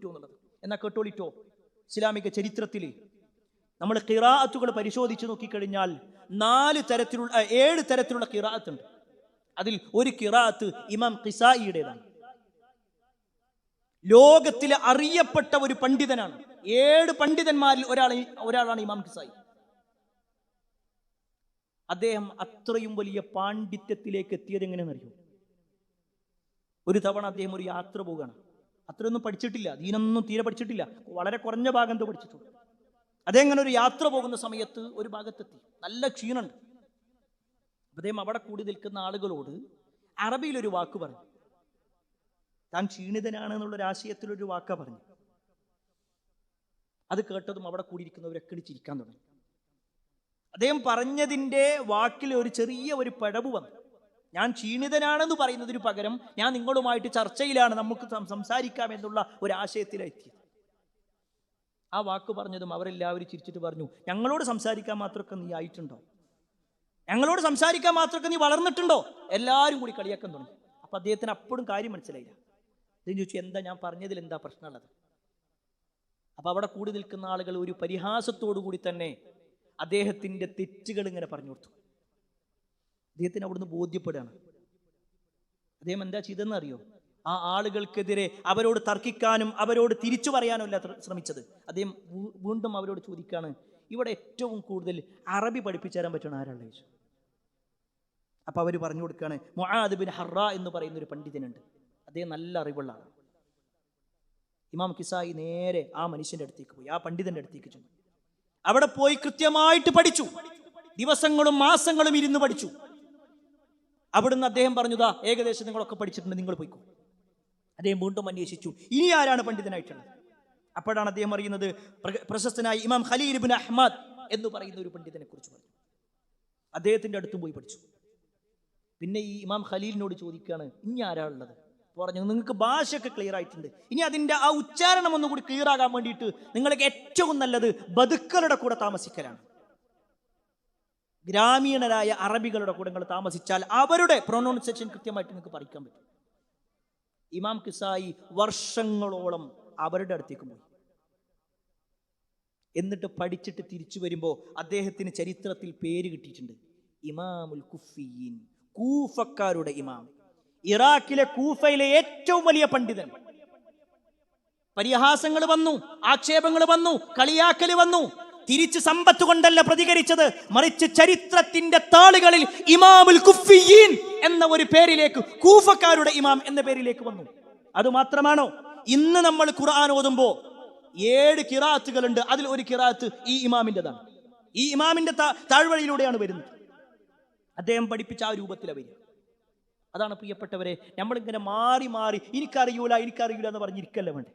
എന്നുള്ളത്. എന്നാൽ കേട്ടോളിട്ടോ, ഇസ്ലാമിക ചരിത്രത്തിൽ നമ്മൾ ഖിറാഅത്തുകൾ പരിശോധിച്ച് നോക്കിക്കഴിഞ്ഞാൽ 7 തരത്തിലുള്ള ഖിറാഅത്ത് ഉണ്ട്. അതിൽ ഒരു ഖിറാഅത്ത് ഇമാം ഖിസായിയുടേതാണ്. ലോകത്തിലെ അറിയപ്പെട്ട ഒരു പണ്ഡിതനാണ്. 7 പണ്ഡിതന്മാരിൽ ഒരാളാണ് ഇമാം ഖിസായി. അദ്ദേഹം അത്രയും വലിയ പാണ്ഡിത്യത്തിലേക്ക് എത്തിയത് എങ്ങനെയെന്നറിയോ? ഒരു തവണ അദ്ദേഹം ഒരു യാത്ര പോവുകയാണ്. അത്രയൊന്നും പഠിച്ചിട്ടില്ല, ദീനൊന്നും തീരെ പഠിച്ചിട്ടില്ല, വളരെ കുറഞ്ഞ ഭാഗം എന്തോ പഠിച്ചിട്ടുള്ളൂ. അദ്ദേഹം ഒരു യാത്ര പോകുന്ന സമയത്ത് ഒരു ഭാഗത്തെത്തി, നല്ല ക്ഷീണുണ്ട്. അദ്ദേഹം അവിടെ കൂടി നിൽക്കുന്ന ആളുകളോട് അറബിയിലൊരു വാക്ക് പറഞ്ഞു. താൻ ക്ഷീണിതനാണ് എന്നുള്ളൊരു ആശയത്തിലൊരു വാക്ക പറഞ്ഞു. അത് കേട്ടതും അവിടെ കൂടിയിരിക്കുന്നവരൊക്കെ ചിരിക്കാൻ തുടങ്ങി. അദ്ദേഹം പറഞ്ഞതിൻ്റെ വാക്കിൽ ഒരു ചെറിയ പിഴവ് വന്നു. ഞാൻ ക്ഷീണിതനാണെന്ന് പറയുന്നതിന് പകരം ഞാൻ നിങ്ങളുമായിട്ട് ചർച്ചയിലാണ്, നമുക്ക് സംസാരിക്കാം എന്നുള്ള ഒരു ആശയത്തിലെത്തിയത്. ആ വാക്ക് പറഞ്ഞതും അവരെല്ലാവരും ചിരിച്ചിട്ട് പറഞ്ഞു, ഞങ്ങളോട് സംസാരിക്കാൻ മാത്രമൊക്കെ നീ ആയിട്ടുണ്ടോ? ഞങ്ങളോട് സംസാരിക്കാൻ മാത്രമൊക്കെ നീ വളർന്നിട്ടുണ്ടോ? എല്ലാവരും കൂടി കളിയാക്കാൻ തുടങ്ങി. അപ്പൊ അദ്ദേഹത്തിന് അപ്പോഴും കാര്യം മനസ്സിലായില്ല. അദ്ദേഹം ചോദിച്ചു, എന്താ ഞാൻ പറഞ്ഞതിൽ എന്താ പ്രശ്നമുള്ളത്? അപ്പൊ അവിടെ കൂടി നിൽക്കുന്ന ആളുകൾ ഒരു പരിഹാസത്തോടു കൂടി തന്നെ അദ്ദേഹത്തിന്റെ തെറ്റുകൾ ഇങ്ങനെ പറഞ്ഞു കൊടുത്തു. അദ്ദേഹത്തിന് അവിടുന്ന് ബോധ്യപ്പെടുകയാണ്. അദ്ദേഹം എന്താ ചെയ്തെന്ന് അറിയോ? ആ ആളുകൾക്കെതിരെ അവരോട് തർക്കിക്കാനും അവരോട് തിരിച്ചു പറയാനും അല്ല ശ്രമിച്ചത്. അദ്ദേഹം വീണ്ടും അവരോട് ചോദിക്കാണ്, ഇവിടെ ഏറ്റവും കൂടുതൽ അറബി പഠിപ്പിച്ചു തരാൻ പറ്റണം ആരാണ് ചോദിച്ചു. അപ്പൊ അവർ പറഞ്ഞു കൊടുക്കുകയാണ്, മുആദ് ബിൻ ഹറ എന്ന് പറയുന്ന ഒരു പണ്ഡിതനുണ്ട്, അദ്ദേഹം നല്ല അറിവുള്ള ആളാണ്. ഇമാം ഖിസായി നേരെ ആ മനുഷ്യന്റെ അടുത്തേക്ക് പോയി, ആ പണ്ഡിതന്റെ അടുത്തേക്ക് ചെന്നു. അവിടെ പോയി കൃത്യമായിട്ട് പഠിച്ചു. ദിവസങ്ങളും മാസങ്ങളും ഇരുന്ന് പഠിച്ചു. അവിടുന്ന് അദ്ദേഹം പറഞ്ഞതാ, ഏകദേശം നിങ്ങളൊക്കെ പഠിച്ചിട്ടുണ്ട്, നിങ്ങൾ പോയിക്കോ. അദ്ദേഹം വീണ്ടും അന്വേഷിച്ചു, ഇനി ആരാണ് പണ്ഡിതനായിട്ടുള്ളത്? അപ്പോഴാണ് അദ്ദേഹം അറിയുന്നത് പ്രശസ്തനായ ഇമാം ഖലീൽ ഇബ്നു അഹ്മദ് എന്ന് പറയുന്ന ഒരു പണ്ഡിതനെ കുറിച്ച് പറഞ്ഞു. അദ്ദേഹത്തിന്റെ അടുത്തും പോയി പഠിച്ചു. പിന്നെ ഈ ഇമാം ഖലീലിനോട് ചോദിക്കുകയാണ്, ഇനി ആരാളുള്ളത്? പറഞ്ഞു, നിങ്ങൾക്ക് ഭാഷയൊക്കെ ക്ലിയർ ആയിട്ടുണ്ട്, ഇനി അതിൻ്റെ ആ ഉച്ചാരണം ഒന്നുകൂടി ക്ലിയർ ആകാൻ വേണ്ടിയിട്ട് നിങ്ങൾക്ക് ഏറ്റവും നല്ലത് ബദുക്കളുടെ കൂടെ താമസിക്കലാണ്. ഗ്രാമീണരായ അറബികളുടെ കൂടെ നിങ്ങൾ താമസിച്ചാൽ അവരുടെ പ്രൊനൗൺസിയേഷൻ കൃത്യമായിട്ട് നിങ്ങൾക്ക് പഠിക്കാൻ പറ്റും. ഇമാം ഖിസായി വർഷങ്ങളോളം അവരുടെ അടുത്തേക്ക് പോയി. എന്നിട്ട് പഠിച്ചിട്ട് തിരിച്ചു വരുമ്പോൾ അദ്ദേഹത്തിന് ചരിത്രത്തിൽ പേര് കിട്ടിയിട്ടുണ്ട്, ഇമാമുൽ കുഫിയീൻ, കൂഫക്കാരുടെ ഇമാം. ഇറാഖിലെ കൂഫയിലെ ഏറ്റവും വലിയ പണ്ഡിതൻ. പരിഹാസങ്ങൾ വന്നു, ആക്ഷേപങ്ങൾ വന്നു, കളിയാക്കൽ വന്നു. തിരിച്ച് സമ്പത്ത് കൊണ്ടല്ല പ്രതികരിച്ചത്, മറിച്ച് ചരിത്രത്തിന്റെ താളുകളിൽ ഇമാമുൽ കുഫിയീൻ എന്ന ഒരു പേരിലേക്ക്, കൂഫക്കാരുടെ ഇമാം എന്ന പേരിലേക്ക് വന്നു. അത് മാത്രമാണോ, ഇന്ന് നമ്മൾ ഖുർആൻ ഓതുമ്പോൾ 7 ഖിറാഅത്തുകളുണ്ട്. അതിൽ ഒരു ഖിറാഅത്ത് ഈ ഇമാമിൻ്റെതാണ്. ഈ ഇമാമിന്റെ താഴ്വഴിയിലൂടെയാണ് വരുന്നത്. അദ്ദേഹം പഠിപ്പിച്ച ആ രൂപത്തിലാണ് വരിക. അതാണ് പ്രിയപ്പെട്ടവരെ, നമ്മളിങ്ങനെ മാറി മാറി എനിക്കറിയൂല എന്ന് പറഞ്ഞിരിക്കല്ല വേണ്ടേ.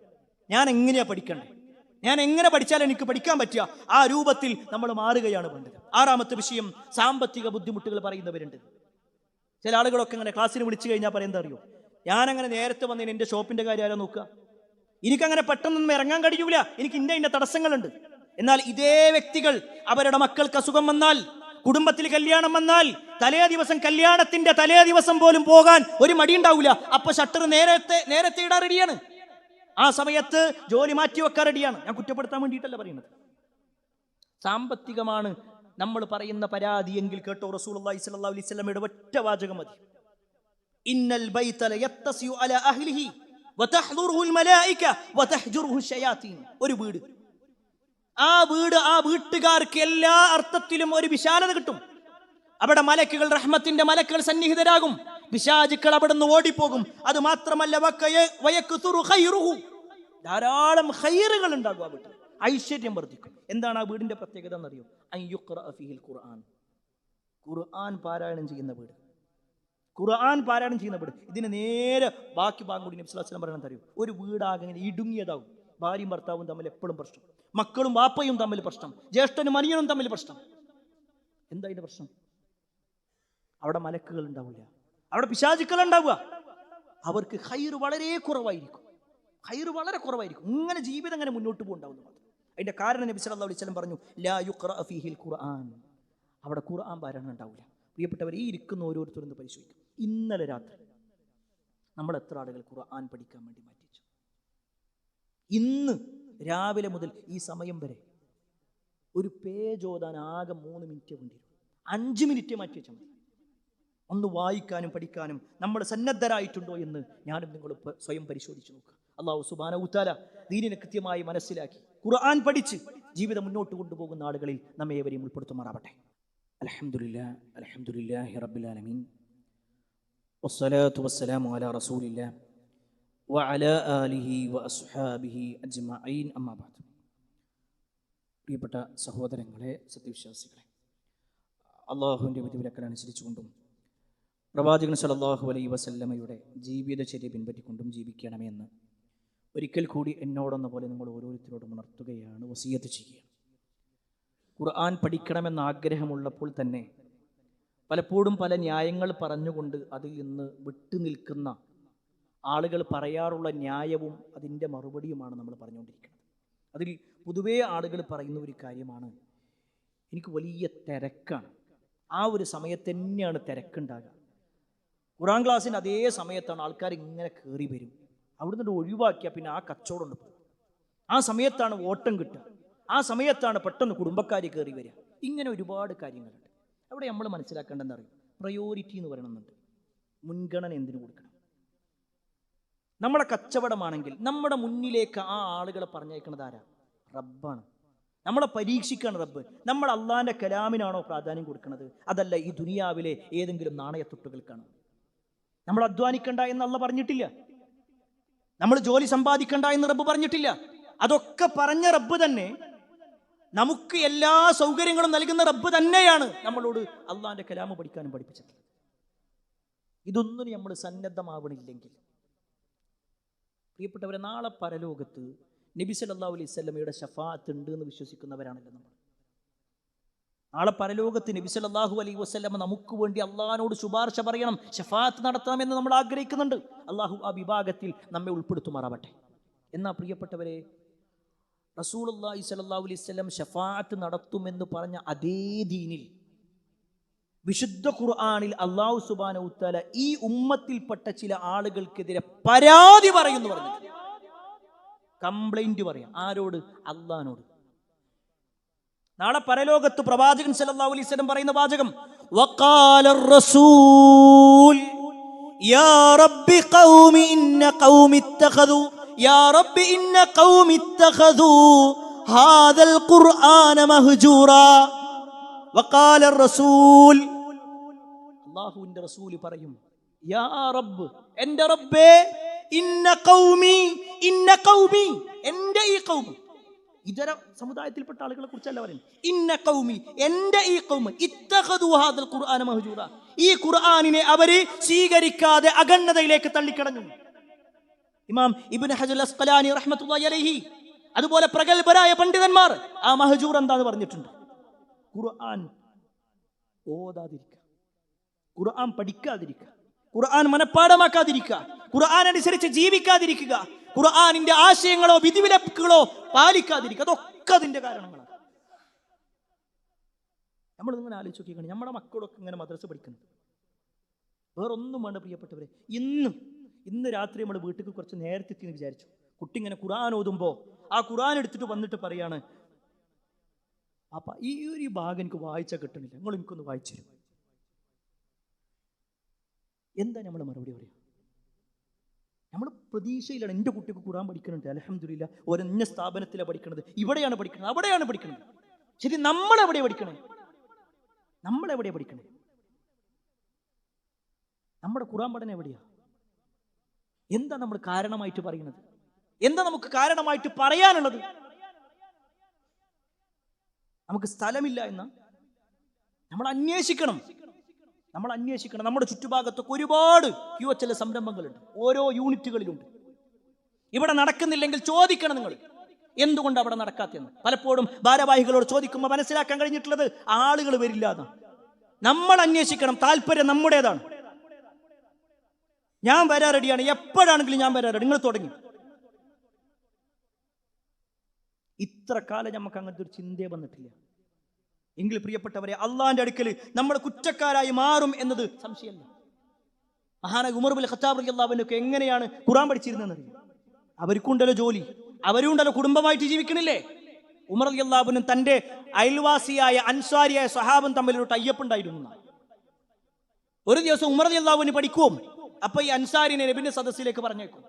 ഞാൻ എങ്ങനെയാ പഠിക്കണ്ടേ, ഞാൻ എങ്ങനെ പഠിച്ചാലും എനിക്ക് പഠിക്കാൻ പറ്റുക, ആ രൂപത്തിൽ നമ്മൾ മാറുകയാണ് വേണ്ടത്. 6ാമത്തെ വിഷയം, സാമ്പത്തിക ബുദ്ധിമുട്ടുകൾ പറയുന്നവരുണ്ട്. ചില ആളുകളൊക്കെ ഇങ്ങനെ ക്ലാസ്സിന് വിളിച്ചു കഴിഞ്ഞാൽ പറയുന്നത് അറിയോ, ഞാനങ്ങനെ നേരത്തെ വന്നതിന് എൻ്റെ ഷോപ്പിന്റെ കാര്യം ആരാ നോക്കുക, എനിക്കങ്ങനെ പെട്ടെന്നൊന്നും ഇറങ്ങാൻ കഴിയൂല, എനിക്ക് ഇന്ന തടസ്സങ്ങളുണ്ട്. എന്നാൽ ഇതേ വ്യക്തികൾ അവരുടെ മക്കൾക്ക് അസുഖം വന്നാൽ, കുടുംബത്തിൽ കല്യാണം വന്നാൽ, കല്യാണത്തിന്റെ തലേ ദിവസം പോലും പോകാൻ ഒരു മടി ഉണ്ടാവില്ല. അപ്പൊ ഷട്ടർ നേരത്തെ ഇടാൻ റെഡിയാണ്. ആ സമയത്ത് ജോലി മാറ്റിവെക്കാൻ റെഡിയാണ്. ഞാൻ കുറ്റപ്പെടുത്താൻ വേണ്ടിയിട്ടല്ല പറയുന്നത്. സാമ്പത്തികമാണ് നമ്മൾ പറയുന്ന പരാതി എങ്കിൽ കേട്ടോ, റസൂലുള്ളാഹി സ്വല്ലല്ലാഹു അലൈഹി വസല്ലമയുടെ ഒറ്റ വാചകം മതി, ഇന്നൽ ബൈത ലയത്തസിഉ അലാ അഹ്ലിഹി വതഹ്ദുറുഹുൽ മലായിക വതഹ്ജുറുഹു ശയാതീൻ. ഒരു വീട്, ആ വീട്ടുകാർക്ക് എല്ലാ അർത്ഥത്തിലും ഒരു വിശാലത കിട്ടും. അവിടെ മലക്കുകൾ, റഹ്മത്തിന്റെ മലക്കുകൾ സന്നിഹിതരാകും, പിശാചുക്കൾ അവിടെ നിന്ന് ഓടിപ്പോകും. അത് മാത്രമല്ല, ധാരാളം ഖൈറുകൾ ഉണ്ടാകും. ആ വീട്ടിൽ ഐശ്വര്യം വർദ്ധിക്കും. എന്താണ് ആ വീടിന്റെ പ്രത്യേകത എന്നറിയോ? ഖുർആൻ പാരായണം ചെയ്യുന്ന വീട്. ഖുർആൻ പാരായണം ചെയ്യുന്ന വീട്. ഇതിന് നേരെ ബാക്കി ഭാഗം കൂടി നബി സ്വല്ലല്ലാഹു അലൈഹി വസല്ലം പറയണം തരും. ഒരു വീടാകെ ഇടുങ്ങിയതാവും. ഭാര്യയും ഭർത്താവും തമ്മിൽ എപ്പോഴും പ്രശ്നം, മക്കളും വാപ്പയും തമ്മിൽ പ്രശ്നം, ജ്യേഷ്ഠനും അനിയനും തമ്മിൽ പ്രശ്നം. എന്താ അതിന്റെ പ്രശ്നം? അവിടെ മലക്കുകൾ ഉണ്ടാവില്ല, അവിടെ പിശാചുക്കൾ ഉണ്ടാവുക. അവർക്ക് ഖൈർ വളരെ കുറവായിരിക്കും, ഖൈർ വളരെ കുറവായിരിക്കും. ഇങ്ങനെ ജീവിതം അങ്ങനെ മുന്നോട്ട് പോകുന്നുണ്ടാവുന്നു. അതിന്റെ കാരണം നബി സല്ലല്ലാഹു അലൈഹി വസല്ലം പറഞ്ഞു, ലാ യുഖ്റഅ ഫീഹിൽ ഖുർആൻ, അവിടെ ഖുർആൻ പാരായണം ഉണ്ടാവില്ല. പ്രിയപ്പെട്ടവർ, ഈ ഇരിക്കുന്ന ഓരോരുത്തരും ഒന്ന് പരിശോധിക്കും. ഇന്നലെ രാത്രി നമ്മൾ എത്ര ആളുകൾ ഖുർആൻ പഠിക്കാൻ വേണ്ടി മാറ്റിവെച്ചു? ഇന്ന് രാവിലെ മുതൽ ഈ സമയം വരെ ഒരു പേജ് ഓതാൻ ആകെ 3 മിനിറ്റ് കൊണ്ടിരുന്നു. 5 മിനിറ്റ് മാറ്റി വെച്ചാൽ മതി. ഒന്ന് വായിക്കാനും പഠിക്കാനും നമ്മൾ സന്നദ്ധരായിട്ടുണ്ടോ എന്ന് ഞാനും നിങ്ങൾ സ്വയം പരിശോധിച്ച് നോക്കുക. അല്ലാഹു സുബ്ഹാനഹു വ തആല ദീനിനെ കൃത്യമായി മനസ്സിലാക്കി ഖുർആൻ പഠിച്ച് ജീവിതം മുന്നോട്ട് കൊണ്ടുപോകുന്ന ആളുകളിൽ നമ്മെ ഏവരെയും ഉൾപ്പെടുത്തുമാറാവട്ടെ. അൽഹംദുലില്ലാഹി അൽഹംദുലില്ലാഹി റബ്ബിൽ ആലമീൻ വസ്സലാത്തു വസ്സലാമു അലാ റസൂലില്ലാഹി വഅലാ ആലിഹി വഅസ്ഹാബിഹി അജ്മഈൻ, അമ്മാ ബഅദ്. പ്രിയപ്പെട്ട സഹോദരങ്ങളെ, സത്യവിശ്വാസികളെ, അള്ളാഹുവിൻ്റെ വിധിവിലക്കനുസരിച്ചുകൊണ്ടും പ്രവാചകൻ സല്ലല്ലാഹു അലൈഹി വസല്ലമയുടെ ജീവിതചര്യ പിൻപറ്റിക്കൊണ്ടും ജീവിക്കണമേ എന്ന് ഒരിക്കൽ കൂടി എന്നോടെന്ന പോലെ നിങ്ങൾ ഓരോരുത്തരോടും ഉണർത്തുകയാണ്, വസിയത്ത് ചെയ്യുകയാണ്. ഖുർആൻ പഠിക്കണമെന്ന ആഗ്രഹമുള്ളപ്പോൾ തന്നെ പലപ്പോഴും പല ന്യായങ്ങൾ പറഞ്ഞുകൊണ്ട് അതിൽ നിന്ന് വിട്ടുനിൽക്കുന്ന ആളുകൾ പറയാറുള്ള ന്യായവും അതിൻ്റെ മറുപടിയുമാണ് നമ്മൾ പറഞ്ഞുകൊണ്ടിരിക്കുന്നത്. അതിൽ പൊതുവേ ആളുകൾ പറയുന്ന ഒരു കാര്യമാണ്, എനിക്ക് വലിയ തിരക്കാണ്, ആ ഒരു സമയത്ത് തന്നെയാണ് തിരക്കുണ്ടാകുക. ഖുർആൻ ക്ലാസ്സിന് അതേ സമയത്താണ് ആൾക്കാർ ഇങ്ങനെ കയറി വരും. അവിടുന്ന് ഒഴിവാക്കിയാൽ പിന്നെ ആ കച്ചവടം ഉണ്ട്. ആ സമയത്താണ് ഓട്ടം കിട്ടുക, ആ സമയത്താണ് പെട്ടെന്ന് കുടുംബക്കാർ കയറി വരിക. ഇങ്ങനെ ഒരുപാട് കാര്യങ്ങളുണ്ട്. അവിടെ നമ്മൾ മനസ്സിലാക്കേണ്ടതെന്ന് അറിയും, പ്രയോറിറ്റി എന്ന് പറയണമെന്നുണ്ട്. മുൻഗണന എന്തിനു കൊടുക്കണം? നമ്മുടെ കച്ചവടമാണെങ്കിൽ നമ്മുടെ മുന്നിലേക്ക് ആ ആളുകളെ പറഞ്ഞയക്കുന്നത് ആരാ? റബ്ബാണ്. നമ്മളെ പരീക്ഷിക്കാണ് റബ്ബ്. നമ്മൾ അള്ളാഹിൻ്റെ കലാമിനാണോ പ്രാധാന്യം കൊടുക്കുന്നത്, അതല്ല ഈ ദുനിയാവിലെ ഏതെങ്കിലും നാണയത്തുട്ടുകൾക്കാണ്? നമ്മൾ അധ്വാനിക്കണ്ട എന്ന് അള്ളാഹ് പറഞ്ഞിട്ടില്ല, നമ്മൾ ജോലി സമ്പാദിക്കണ്ട എന്ന് റബ്ബ് പറഞ്ഞിട്ടില്ല. അതൊക്കെ പറഞ്ഞ റബ്ബ് തന്നെ, നമുക്ക് എല്ലാ സൗകര്യങ്ങളും നൽകുന്ന റബ്ബ് തന്നെയാണ് നമ്മളോട് അള്ളാഹിൻ്റെ കലാമ് പഠിക്കാനും പഠിപ്പിച്ചത്. ഇതൊന്നും നമ്മൾ സന്നദ്ധമാവണില്ലെങ്കിൽ പ്രിയപ്പെട്ടവരെ, നാളെ പരലോകത്ത് നബി സല്ലല്ലാഹു അലൈഹി വസല്ലമയുടെ ശഫാഅത്ത് ഉണ്ട് എന്ന് വിശ്വസിക്കുന്നവരാണല്ലോ നമ്മൾ. നാളെ പരലോകത്ത് നബി സല്ലല്ലാഹു അലൈഹി വസല്ലമ നമുക്ക് വേണ്ടി അള്ളാഹിനോട് ശുപാർശ പറയണം, ശഫാഅത്ത് നടത്തണമെന്ന് നമ്മൾ ആഗ്രഹിക്കുന്നുണ്ട്. അള്ളാഹു ആ വിഭാഗത്തിൽ നമ്മെ ഉൾപ്പെടുത്തുമാറാവട്ടെ. എന്നാൽ പ്രിയപ്പെട്ടവരെ, റസൂലുള്ളാഹി സ്വല്ലല്ലാഹു അലൈഹി വസല്ലം ശഫാഅത്ത് നടത്തുമെന്ന് പറഞ്ഞ അതേ ദീനിൽ വിശുദ്ധ ഖുർആനിൽ അല്ലാഹു സുബ്ഹാനഹു വ തആല ഈ ഉമ്മത്തിൽപ്പെട്ട ചില ആളുകൾക്കെതിരെ പരാതി പറയുന്നു പറഞ്ഞു. കംപ്ലൈന്റ് പറയാം. ആരോട്? അള്ളാഹിനോട്. നാളെ പരലോകത്ത് പ്രവാചകൻ സല്ലല്ലാഹു അലൈഹി വസല്ലം പറയുന്ന വാചകം, വഖാലർ റസൂൽ യാ റബ്ബി ഖൗമി ഇന്ന ഖൗമി ഇത്തഖദു യാ റബ്ബി ഇന്ന ഖൗമി ഇത്തഖദു ഹാദൽ ഖുർആന മഹ്ജൂറാ. വഖാലർ റസൂൽ, അല്ലാഹുവിന്റെ റസൂൽ പറയും, യാ റബ്ബ്, എൻ്റെ റബ്ബേ, ഇന്ന ഖൗമി എൻ്റെ ഈ ഖൗം, ഇതര സമുദായത്തിൽപ്പെട്ട ആളുകളെ കുറിച്ചല്ല പറയുന്നത്. ഇന്ന ഖൗമി, എൻ്റെ ഈ ഖൗം, ഇത്തഖദു ഹാദൽ ഖുർആന മഹ്ജൂറ, ഈ ഖുർആനിനെ അവര് സ്വീകരിക്കാതെ അഗണ്യതയിലേക്ക് തള്ളിക്കടഞ്ഞു. ഇമാം ഇബ്നു ഹജർ അസ്ഖലാനി റഹ്മത്തുള്ളാഹി അലൈഹി, അതുപോലെ പ്രഗൽഭരായ പണ്ഡിതന്മാർ ആ മഹ്ജൂർ എന്താന്ന് പറഞ്ഞിട്ടുണ്ട്. ഖുർആൻ ഓതാതിരിക്കുക, ഖുർആൻ പഠിക്കാതിരിക്കുക, ഖുർആൻ മനഃപ്പാഠമാക്കാതിരിക്കുക, ഖുർആൻ അനുസരിച്ച് ജീവിക്കാതിരിക്കുക, ഖുർആനിന്റെ ആശയങ്ങളോ വിധിവിലക്കുകളോ പാലിക്കാതിരിക്കുക, അതൊക്കെ അതിന്റെ കാരണങ്ങളാണ്. നമ്മൾ ഇങ്ങനെ ആലോചിച്ച് നോക്കിയാണ്, നമ്മുടെ മക്കളൊക്കെ ഇങ്ങനെ മദ്രസ പഠിക്കുന്നത്. വേറൊന്നും വേണ്ട പ്രിയപ്പെട്ടവരെ. ഇന്ന് രാത്രി നമ്മൾ വീട്ടിൽ കുറച്ച് നേരത്തെ എത്തിയെന്ന് വിചാരിച്ചു. കുട്ടി ഇങ്ങനെ ഖുർആൻ ഓതുമ്പോൾ ആ ഖുർആൻ എടുത്തിട്ട് വന്നിട്ട് പറയാണ്, അപ്പ ഈ ഒരു ഭാഗം എനിക്ക് വായിച്ചാൽ കിട്ടണില്ല, നിങ്ങൾ എനിക്കൊന്ന് വായിച്ചു തരും. എന്താ നമ്മൾ മറുപടി പറയാം? നമ്മൾ പ്രതീക്ഷയിലാണ്. എൻ്റെ കുട്ടിക്ക് ഖുർആൻ പഠിക്കുന്നുണ്ട്, അൽഹംദുലില്ലാ, ഒരഞ്ഞ സ്ഥാപനത്തിലാണ് പഠിക്കുന്നത്, ഇവിടെയാണ് പഠിക്കുന്നത്, അവിടെയാണ് പഠിക്കുന്നത്. ശരി, നമ്മളെവിടെയാണ് പഠിക്കണേ? നമ്മളെവിടെയാണ് പഠിക്കണേ? നമ്മുടെ ഖുർആൻ പഠനം എവിടെയാ? എന്താ നമ്മൾ കാരണമായിട്ട് പറയുന്നത്? എന്താ നമുക്ക് കാരണമായിട്ട് പറയാനുള്ളത്? നമുക്ക് സ്ഥലമില്ല എന്ന നമ്മൾ അന്വേഷിക്കണം. നമ്മുടെ ചുറ്റുഭാഗത്തൊക്കെ ഒരുപാട് QHL സംരംഭങ്ങളുണ്ട്, ഓരോ യൂണിറ്റുകളിലുണ്ട്. ഇവിടെ നടക്കുന്നില്ലെങ്കിൽ ചോദിക്കണം നിങ്ങൾ, എന്തുകൊണ്ട് അവിടെ നടക്കാത്തെന്ന്. പലപ്പോഴും ഭാരവാഹികളോട് ചോദിക്കുമ്പോൾ മനസ്സിലാക്കാൻ കഴിഞ്ഞിട്ടുള്ളത് ആളുകൾ വരില്ല എന്നാണ്. നമ്മൾ അന്വേഷിക്കണം. താല്പര്യം നമ്മുടേതാണ്. ഞാൻ വരാൻ റെഡിയാണ്, എപ്പോഴാണെങ്കിലും ഞാൻ വരാൻ റെഡി. നിങ്ങൾ തുടങ്ങി. ഇത്ര കാലം നമുക്ക് അങ്ങനത്തെ ഒരു ചിന്തയെ വന്നിട്ടില്ല. എങ്കിൽ പ്രിയപ്പെട്ടവരെ, അള്ളാന്റെ അടുക്കൽ നമ്മൾ കുറ്റക്കാരായി മാറും എന്നത് സംശയമല്ല. മഹാനായ ഉമർ ഇബ്നുൽ ഖത്താബ് റളിയല്ലാഹു അൻഹു എങ്ങനെയാണ് ഖുർആൻ പഠിച്ചിരുന്നതെന്ന് അറിയാം. അവർക്കുണ്ടല്ലോ ജോലി, അവരുണ്ടല്ലോ കുടുംബമായിട്ട് ജീവിക്കണില്ലേ. ഉമർ റളിയല്ലാഹു അൻഹു തന്റെ അയൽവാസിയായ അൻസാരിയായ സഹാബൻ തമ്മിലൊരു ടൈപ്പ് ഉണ്ടായിരുന്നു. ഒരു ദിവസം ഉമർ റളിയല്ലാഹു അൻഹു പഠിക്കും. അപ്പൊ ഈ അൻസാരിനെ നബിന്റെ സദസ്സിലേക്ക് പറഞ്ഞേക്കും.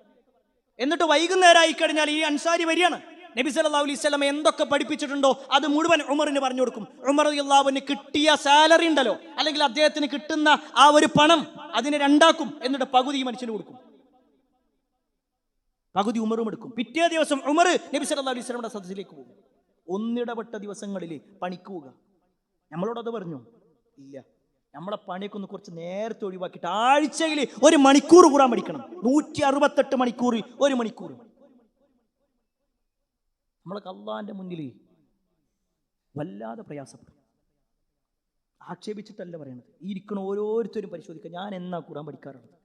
എന്നിട്ട് വൈകുന്നേരമായി കഴിഞ്ഞാൽ ഈ അൻസാരി വരികയാണ്. നബി സല്ലല്ലാഹു അലൈഹി വസല്ലം എന്തൊക്കെ പഠിപ്പിച്ചിട്ടുണ്ടോ അത് മുഴുവൻ ഉമറിന് പറഞ്ഞു കൊടുക്കും. ഉമർ റളിയല്ലാഹു അൻഹു കിട്ടിയ സാലറി ഉണ്ടല്ലോ, അല്ലെങ്കിൽ അദ്ദേഹത്തിന് കിട്ടുന്ന ആ ഒരു പണം, അതിനെ രണ്ടാക്കും. എന്നിട്ട് പകുതി മനുഷ്യന് കൊടുക്കും, പകുതി ഉമറും എടുക്കും. പിറ്റേ ദിവസം ഉമർ നബി സല്ലല്ലാഹു അലൈഹി വസല്ലമയുടെ സദസ്സിലേക്ക് പോകും. ഒന്നിടപെട്ട ദിവസങ്ങളിൽ പണിക്കുക. നമ്മളോടത് പറഞ്ഞു ഇല്ല, നമ്മളെ പണിയൊക്കെ ഒന്ന് കുറച്ച് നേരത്തെ ഒഴിവാക്കിയിട്ട് ആഴ്ചയിൽ 1 മണിക്കൂർ ഖുർആൻ പഠിക്കണം. 168 മണിക്കൂർ 1 മണിക്കൂർ. നമ്മളൊക്കെ അള്ളാന്റെ മുന്നിൽ വല്ലാതെ പ്രയാസപ്പെടും. ആക്ഷേപിച്ചിട്ടല്ല പറയണത്. ഈ ഇരിക്കണ ഓരോരുത്തരും പരിശോധിക്കുക, ഞാൻ എന്നാ ഖുർആൻ പഠിക്കാറുള്ളത്.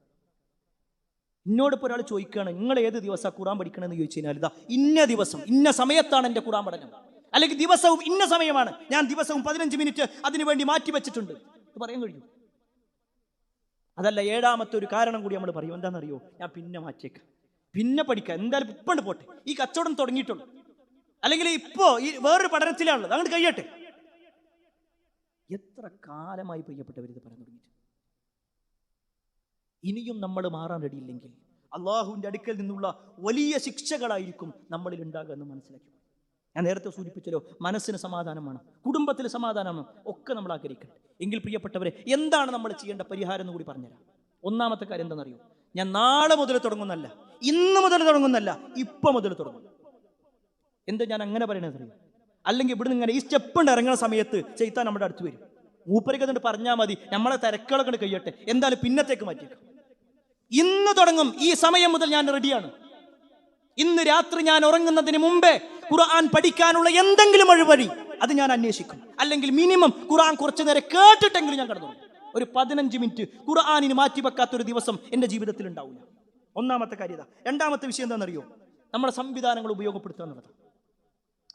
എന്നോടിപ്പോൾ ഒരാൾ ചോദിക്കുകയാണ്, നിങ്ങൾ ഏത് ദിവസമാണ് ഖുർആൻ പഠിക്കണമെന്ന് ചോദിച്ചു കഴിഞ്ഞാൽ, ഇതാ ഇന്ന ദിവസം ഇന്ന സമയത്താണ് എൻ്റെ ഖുർആൻ പഠനം, അല്ലെങ്കിൽ ദിവസവും ഇന്ന സമയമാണ്, ഞാൻ ദിവസവും 15 മിനിറ്റ് അതിനു വേണ്ടി മാറ്റി വെച്ചിട്ടുണ്ട് എന്ന് പറയാൻ കഴിയും. അതല്ല, 7ാമത്തെ ഒരു കാരണം കൂടി നമ്മൾ പറയും. എന്താണെന്നറിയോ? ഞാൻ പിന്നെ മാറ്റിയേക്കാം, പിന്നെ പഠിക്കാം, എന്തായാലും ഇപ്പണ്ട് പോട്ടെ, ഈ കച്ചവടം തുടങ്ങിയിട്ടുള്ളൂ, അല്ലെങ്കിൽ ഇപ്പോ ഈ വേറൊരു പഠനത്തിലാണുള്ളത്, അങ്ങോട്ട് കഴിയട്ടെ. എത്ര കാലമായി പ്രിയപ്പെട്ടവർ ഇത് പറയാൻ തുടങ്ങിയിട്ട്. ഇനിയും നമ്മൾ മാറാൻ റെഡിയില്ലെങ്കിൽ അള്ളാഹുവിൻ്റെ അടുക്കൽ നിന്നുള്ള വലിയ ശിക്ഷകളായിരിക്കും നമ്മളിൽ ഉണ്ടാകുക എന്ന് മനസ്സിലാക്കി. ഞാൻ നേരത്തെ സൂചിപ്പിച്ചല്ലോ, മനസ്സിന് സമാധാനമാണ്, കുടുംബത്തിൽ സമാധാനമാണ്, ഒക്കെ നമ്മൾ ആഗ്രഹിക്കണം. എങ്കിൽ പ്രിയപ്പെട്ടവരെ, എന്താണ് നമ്മൾ ചെയ്യേണ്ട പരിഹാരം എന്ന് കൂടി പറഞ്ഞുതരാം. ഒന്നാമത്തെ കാര്യം എന്താണെന്നറിയോ? ഞാൻ നാളെ മുതൽ തുടങ്ങുന്നല്ല, ഇന്ന് മുതൽ തുടങ്ങുന്നല്ല, ഇപ്പം മുതൽ തുടങ്ങും. എന്താ ഞാൻ അങ്ങനെ പറയണതറിയോ? അല്ലെങ്കിൽ ഇവിടുന്ന് ഇങ്ങനെ ഈ സ്റ്റെപ്പ് ഇറങ്ങുന്ന സമയത്ത് ചെയ്താൽ നമ്മുടെ അടുത്ത് വരും. മൂപ്പരിക്ക് എന്നിട്ട് പറഞ്ഞാൽ മതി, നമ്മളെ തിരക്കുകളൊക്കെ കഴിയട്ടെ, എന്തായാലും പിന്നത്തേക്ക് മാറ്റിയേക്കാം. ഇന്ന് തുടങ്ങും, ഈ സമയം മുതൽ ഞാൻ റെഡിയാണ്. ഇന്ന് രാത്രി ഞാൻ ഉറങ്ങുന്നതിന് മുമ്പേ ഖുർആൻ പഠിക്കാനുള്ള എന്തെങ്കിലും വഴി അത് ഞാൻ അന്വേഷിക്കും. അല്ലെങ്കിൽ മിനിമം ഖുർആൻ കുറച്ചു നേരം കേട്ടിട്ടെങ്കിലും ഞാൻ കടന്നു. ഒരു 15 മിനിറ്റ് ഖുർആനിന് മാറ്റി വെക്കാത്തൊരു ദിവസം എൻ്റെ ജീവിതത്തിൽ ഉണ്ടാവില്ല. ഒന്നാമത്തെ കാര്യത. രണ്ടാമത്തെ വിഷയം എന്താണെന്നറിയോ? നമ്മുടെ സംവിധാനങ്ങൾ ഉപയോഗപ്പെടുത്തുക എന്നുള്ളത്.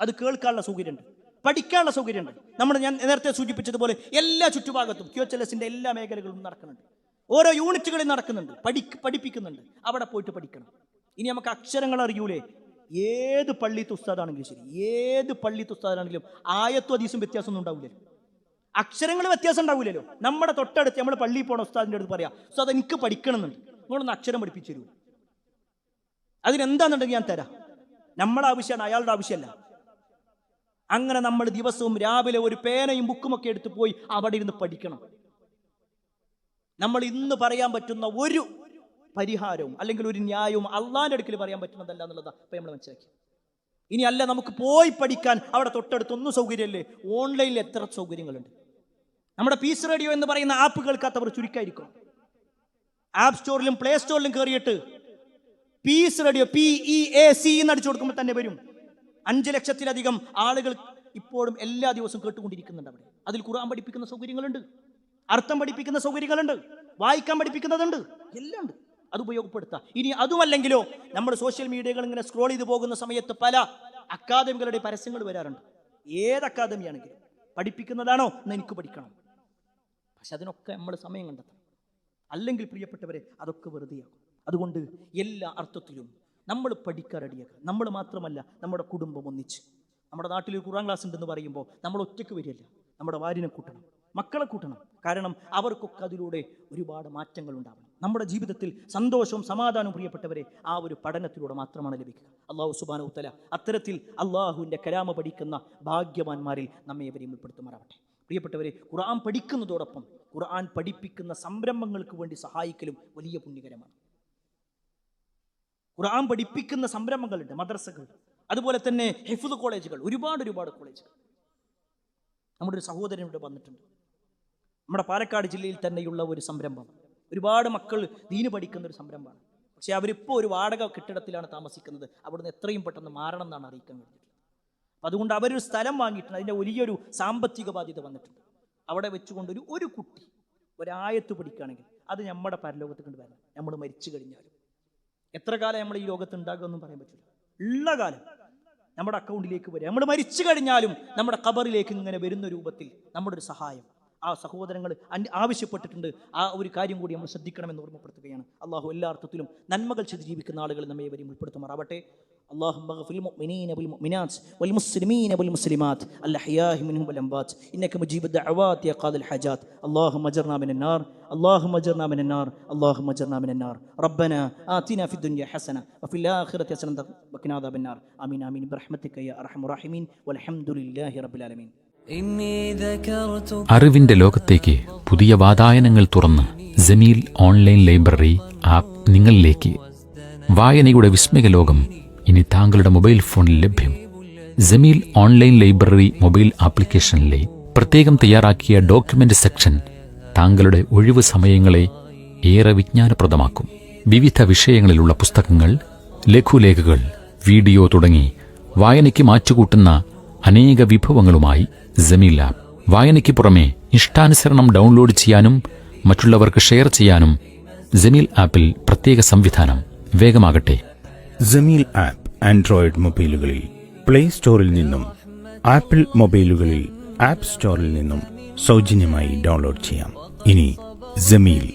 അത് കേൾക്കാനുള്ള സൗകര്യമുണ്ട്, പഠിക്കാനുള്ള സൗകര്യമുണ്ട്. ഞാൻ നേരത്തെ സൂചിപ്പിച്ചതുപോലെ എല്ലാ ചുറ്റുഭാഗത്തും QHLSന്റെ എല്ലാ മേഖലകളും നടക്കുന്നുണ്ട്. ഓരോ യൂണിറ്റുകളിൽ നടക്കുന്നുണ്ട്, പഠിപ്പിക്കുന്നുണ്ട്. അവിടെ പോയിട്ട് പഠിക്കണം. ഇനി നമുക്ക് അക്ഷരങ്ങൾ അറിയൂലേ? ഏത് പള്ളിത്തെ ഉസ്താദാണെങ്കിലും ശരി, ഏത് പള്ളിത്തെ ഉസ്താദാണെങ്കിലും ആയത്തും ഹദീസും വ്യത്യാസമൊന്നും ഉണ്ടാവില്ലല്ലോ, അക്ഷരങ്ങൾ വ്യത്യാസം ഉണ്ടാവില്ലല്ലോ. നമ്മുടെ തൊട്ടടുത്ത് നമ്മൾ പള്ളിയിൽ പോണ ഉസ്താദിൻ്റെ അടുത്ത് പറയാം, ഉസ്താദ് എനിക്ക് പഠിക്കണമെന്നുണ്ട്, നിങ്ങളൊന്ന് അക്ഷരം പഠിപ്പിച്ചു തരൂ. അതിനെന്താണെന്നുണ്ടെങ്കിൽ ഞാൻ തരാം. നമ്മുടെ ആവശ്യമാണ്, അയാളുടെ ആവശ്യമല്ല. അങ്ങനെ നമ്മൾ ദിവസവും രാവിലെ ഒരു പേനയും ബുക്കുമൊക്കെ എടുത്ത് പോയി അവിടെ ഇരുന്ന് പഠിക്കണം. നമ്മൾ ഇന്ന് പറയാൻ പറ്റുന്ന ഒരു പരിഹാരവും അല്ലെങ്കിൽ ഒരു ന്യായവും അള്ളാന്റെ അടുക്കൽ പറയാൻ പറ്റുന്നതല്ല എന്നുള്ളതാണ് ഇപ്പം നമ്മൾ മനസ്സിലാക്കി. ഇനി അല്ല, നമുക്ക് പോയി പഠിക്കാൻ അവിടെ തൊട്ടടുത്തൊന്നും സൗകര്യമല്ലേ? ഓൺലൈനിൽ എത്ര സൗകര്യങ്ങളുണ്ട്. നമ്മുടെ പീസ് റേഡിയോ എന്ന് പറയുന്ന ആപ്പ് കേൾക്കാത്തവർ ചുരുക്കമായിരിക്കും. ആപ്പ് സ്റ്റോറിലും പ്ലേ സ്റ്റോറിലും കയറിയിട്ട് പീസ് റേഡിയോ PEAC എന്ന് അടിച്ചു കൊടുക്കുമ്പോൾ തന്നെ വരും. 5 ലക്ഷത്തിലധികം ആളുകൾ ഇപ്പോഴും എല്ലാ ദിവസവും കേട്ടുകൊണ്ടിരിക്കുന്നുണ്ട്. അവിടെ അതിൽ ഖുർആൻ പഠിപ്പിക്കുന്ന സൗകര്യങ്ങളുണ്ട്, അർത്ഥം പഠിപ്പിക്കുന്ന സൗകര്യങ്ങളുണ്ട്, വായിക്കാൻ പഠിപ്പിക്കുന്നതുണ്ട്, എല്ലാം ഉണ്ട്. അത് ഉപയോഗപ്പെടുത്താം. ഇനി അതുമല്ലെങ്കിലോ, നമ്മൾ സോഷ്യൽ മീഡിയകൾ ഇങ്ങനെ സ്ക്രോൾ ചെയ്ത് പോകുന്ന സമയത്ത് പല അക്കാദമികളുടെ പരസ്യങ്ങൾ വരാറുണ്ട്. ഏത് അക്കാദമിയാണെങ്കിലും പഠിപ്പിക്കുന്നതാണോ എന്ന് എനിക്ക് പഠിക്കണം. പക്ഷെ അതിനൊക്കെ നമ്മൾ സമയം കണ്ടെത്തണം. അല്ലെങ്കിൽ പ്രിയപ്പെട്ടവരെ, അതൊക്കെ വെറുതെയാകും. അതുകൊണ്ട് എല്ലാ അർത്ഥത്തിലും നമ്മൾ പഠിക്കാൻ റെഡിയാക്കുക. നമ്മൾ മാത്രമല്ല, നമ്മുടെ കുടുംബം ഒന്നിച്ച്. നമ്മുടെ നാട്ടിൽ ഒരു ഖുർആൻ ക്ലാസ് ഉണ്ടെന്ന് പറയുമ്പോൾ നമ്മൾ ഒറ്റയ്ക്ക് വരില്ല, നമ്മുടെ ഭാര്യനെ കൂട്ടണം, മക്കളെ കൂട്ടണം. കാരണം അവർക്കൊക്കെ അതിലൂടെ ഒരുപാട് മാറ്റങ്ങൾ ഉണ്ടാവണം. നമ്മുടെ ജീവിതത്തിൽ സന്തോഷവും സമാധാനവും പ്രിയപ്പെട്ടവരെ ആ ഒരു പഠനത്തിലൂടെ മാത്രമാണ് ലഭിക്കുക. അള്ളാഹു സുബ്ഹാനഹു വ തആല അത്തരത്തിൽ അള്ളാഹുവിൻ്റെ കലാമ പഠിക്കുന്ന ഭാഗ്യവാന്മാരിൽ നമ്മെ ഇവരെയും ഉൾപ്പെടുത്തുമാറാവട്ടെ. പ്രിയപ്പെട്ടവരെ, ഖുർആൻ പഠിക്കുന്നതോടൊപ്പം ഖുർആൻ പഠിപ്പിക്കുന്ന സംരംഭങ്ങൾക്ക് വേണ്ടി സഹായിക്കലും വലിയ പുണ്യകരമാണ്. ഖുർആൻ പഠിപ്പിക്കുന്ന സംരംഭങ്ങളുണ്ട്, മദ്രസകൾ, അതുപോലെ തന്നെ ഹിഫ്ദ് കോളേജുകൾ, ഒരുപാട് കോളേജുകൾ. നമ്മുടെ ഒരു സഹോദരൻ ഇവിടെ വന്നിട്ടുണ്ട്. നമ്മുടെ പാലക്കാട് ജില്ലയിൽ തന്നെയുള്ള ഒരു സംരംഭം. ഒരുപാട് മക്കൾ ദീന് പഠിക്കുന്ന ഒരു സംരംഭമാണ്. പക്ഷേ അവരിപ്പോൾ ഒരു വാടക കെട്ടിടത്തിലാണ് താമസിക്കുന്നത്. അവിടുന്ന് എത്രയും പെട്ടെന്ന് മാറണം എന്നാണ് അറിയിക്കാൻ കഴിഞ്ഞിട്ടുള്ളത്. അപ്പം അതുകൊണ്ട് അവരൊരു സ്ഥലം വാങ്ങിയിട്ടുണ്ട്. അതിൻ്റെ വലിയൊരു സാമ്പത്തിക ബാധ്യത വന്നിട്ടുണ്ട്. അവിടെ വെച്ചുകൊണ്ട് ഒരു കുട്ടി ഒരായത്ത് പഠിക്കുകയാണെങ്കിൽ അത് നമ്മുടെ പരലോകത്ത് കൊണ്ട് വരണം. നമ്മൾ മരിച്ചു കഴിഞ്ഞാലും എത്ര കാലം നമ്മൾ ഈ ലോകത്ത് ഉണ്ടാകുമെന്നും പറയാൻ പറ്റില്ല. ഉള്ള കാലം നമ്മുടെ അക്കൗണ്ടിലേക്ക് വരും. നമ്മൾ മരിച്ചു കഴിഞ്ഞാലും നമ്മുടെ ഖബറിലേക്ക് ഇങ്ങനെ വരുന്ന രൂപത്തിൽ നമ്മുടെ ഒരു സഹായം ആ സഹോദരങ്ങൾ ആവശ്യപ്പെട്ടിട്ടുണ്ട്. ആ ഒരു കാര്യം കൂടി നമ്മൾ ശ്രദ്ധിക്കണമെന്ന് ഓർമ്മപ്പെടുത്തുകയാണ്. അള്ളാഹു എല്ലാ അർത്ഥത്തിലും നന്മകൾ ചെയ്ത് ജീവിക്കുന്ന ആളുകൾ നമ്മെ വരെയും ഉൾപ്പെടുത്തുമാറാവട്ടെ. اللهم اغفر للمؤمنين والمؤمنات والمسلمين والمسلمات الأحياء منهم والأموات إنك مجيب الدعوات يا قاضي الحاجات. اللهم اجرنا من النار اللهم اجرنا من النار اللهم اجرنا من النار. ربنا آتنا في الدنيا حسنة وفي الآخرة حسنة وقنا عذاب النار. آمين آمين برحمتك يا أرحم الراحمين والحمد لله رب العالمين. അറിവിന്റെ ലോകത്തേക്ക് പുതിയ വാതായനങ്ങൾ തുറന്ന് ജമീൽ ഓൺലൈൻ ലൈബ്രറി ആപ്പ് നിങ്ങളിലേക്ക്. വായനയുടെ വിസ്മയ ലോകം ഇനി താങ്കളുടെ മൊബൈൽ ഫോണിൽ ലഭ്യം. ജമീൽ ഓൺലൈൻ ലൈബ്രറി മൊബൈൽ ആപ്ലിക്കേഷനിലെ പ്രത്യേകം തയ്യാറാക്കിയ ഡോക്യുമെന്റ് സെക്ഷൻ താങ്കളുടെ ഒഴിവ് സമയങ്ങളെ ഏറെ വിജ്ഞാനപ്രദമാക്കും. വിവിധ വിഷയങ്ങളിലുള്ള പുസ്തകങ്ങൾ, ലഘുലേഖകൾ, വീഡിയോ തുടങ്ങി വായനയ്ക്ക് മാറ്റുകൂട്ടുന്ന അനേക വിഭവങ്ങളുമായി ജമീൽ ആപ്പ്. വായനയ്ക്ക് പുറമെ ഇഷ്ടാനുസരണം ഡൗൺലോഡ് ചെയ്യാനും മറ്റുള്ളവർക്ക് ഷെയർ ചെയ്യാനും ജമീൽ ആപ്പിൽ പ്രത്യേക സംവിധാനം. വേഗമാകട്ടെ. ജമീൽ ആപ്പ് ആൻഡ്രോയിഡ് മൊബൈലുകളിൽ പ്ലേ സ്റ്റോറിൽ നിന്നും ആപ്പിൾ മൊബൈലുകളിൽ ആപ്പ് സ്റ്റോറിൽ നിന്നും സൗജന്യമായി ഡൗൺലോഡ് ചെയ്യാം. ഇനി ജമീൽ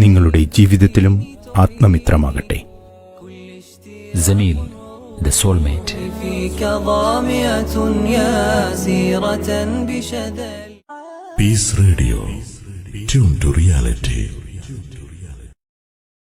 നിങ്ങളുടെ ജീവിതത്തിലും ആത്മമിത്രമാകട്ടെ. Jameel the soulmate. Peace Radio, tune to reality.